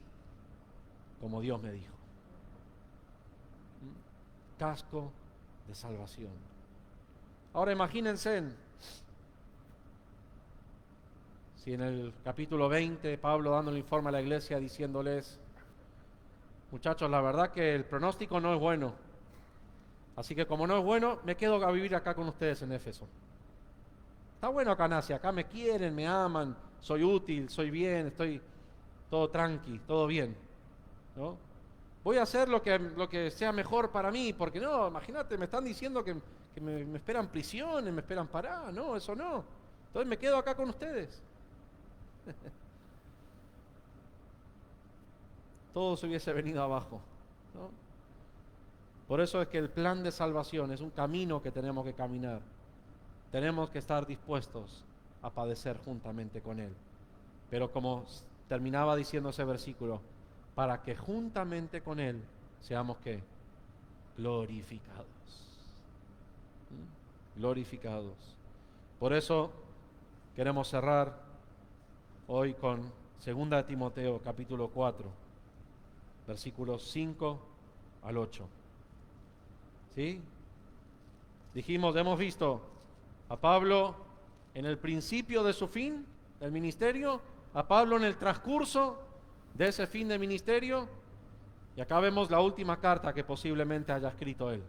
como Dios me dijo. Casco de salvación. Ahora imagínense si en el capítulo 20 Pablo dando el informe a la iglesia diciéndoles: muchachos, la verdad que el pronóstico no es bueno. Así que como no es bueno, me quedo a vivir acá con ustedes en Éfeso. Está bueno acá en Asia, acá me quieren, me aman, soy útil, soy bien, estoy todo tranqui, todo bien, ¿no? Voy a hacer lo que sea mejor para mí, porque no, imagínate, me están diciendo que me esperan prisiones, me esperan parar, no, eso no. Entonces me quedo acá con ustedes. Todo se hubiese venido abajo, ¿no? Por eso es que el plan de salvación es un camino que tenemos que caminar. Tenemos que estar dispuestos a padecer juntamente con Él. Pero como terminaba diciendo ese versículo, para que juntamente con Él seamos ¿qué? Glorificados. Glorificados. Por eso queremos cerrar hoy con 2 Timoteo capítulo 4, versículos 5 al 8. ¿Sí? Dijimos, hemos visto a Pablo en el principio de su fin del ministerio, a Pablo en el transcurso de ese fin de ministerio, y acá vemos la última carta que posiblemente haya escrito él,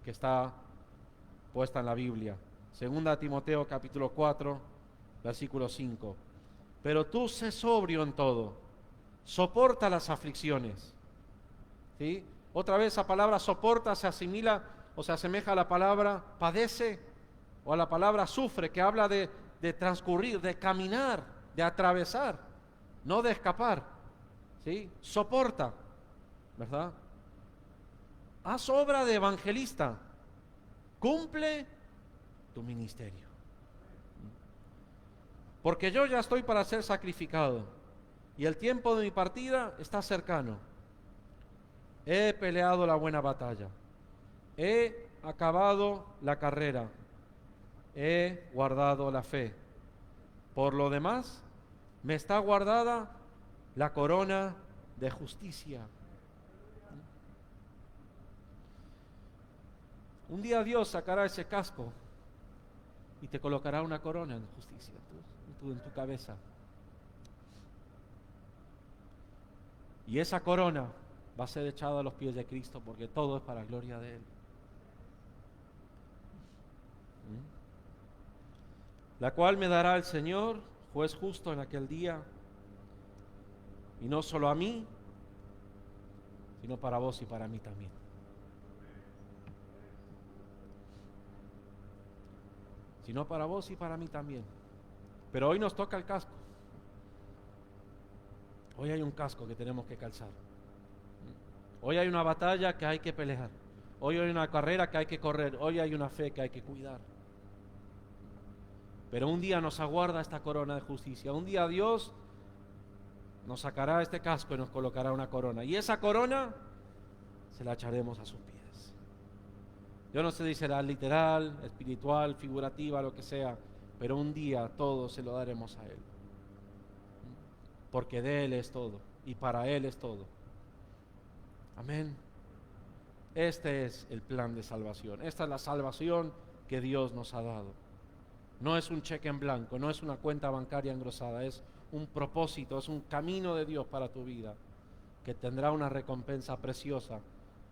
que está puesta en la Biblia. 2 Timoteo capítulo 4, versículo 5. Pero tú sé sobrio en todo, soporta las aflicciones. ¿Sí? Otra vez esa palabra soporta se asimila o se asemeja a la palabra padece o a la palabra sufre, que habla de transcurrir, de caminar, de atravesar, no de escapar. ¿Sí? Soporta, ¿verdad? Haz obra de evangelista, cumple tu ministerio. Porque yo ya estoy para ser sacrificado y el tiempo de mi partida está cercano. He peleado la buena batalla, he acabado la carrera, he guardado la fe. Por lo demás, me está guardada la corona de justicia. Un día Dios sacará ese casco y te colocará una corona de justicia en tu cabeza. Y esa corona va a ser echada a los pies de Cristo, porque todo es para la gloria de Él. La cual me dará el Señor, juez justo en aquel día, y no solo a mí, sino para vos y para mí también. Sino para vos y para mí también. Pero hoy nos toca el casco. Hoy hay un casco que tenemos que calzar. Hoy hay una batalla que hay que pelear. Hoy hay una carrera que hay que correr. Hoy hay una fe que hay que cuidar. Pero un día nos aguarda esta corona de justicia. Un día Dios nos sacará este casco y nos colocará una corona. Y esa corona se la echaremos a sus pies. Yo no sé si será literal, espiritual, figurativa, lo que sea, pero un día todo se lo daremos a Él. Porque de Él es todo y para Él es todo. Amén. Este es el plan de salvación. Esta es la salvación que Dios nos ha dado. No es un cheque en blanco, no es una cuenta bancaria engrosada, es un propósito, es un camino de Dios para tu vida, que tendrá una recompensa preciosa,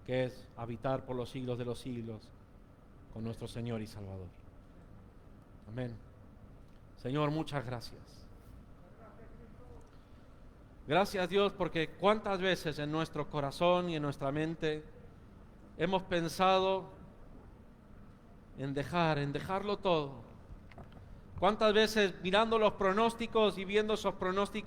que es habitar por los siglos de los siglos con nuestro Señor y Salvador. Amén. Señor, muchas gracias. Gracias, Dios, porque cuántas veces en nuestro corazón y en nuestra mente hemos pensado en dejarlo todo. Cuántas veces mirando los pronósticos y viendo esos pronósticos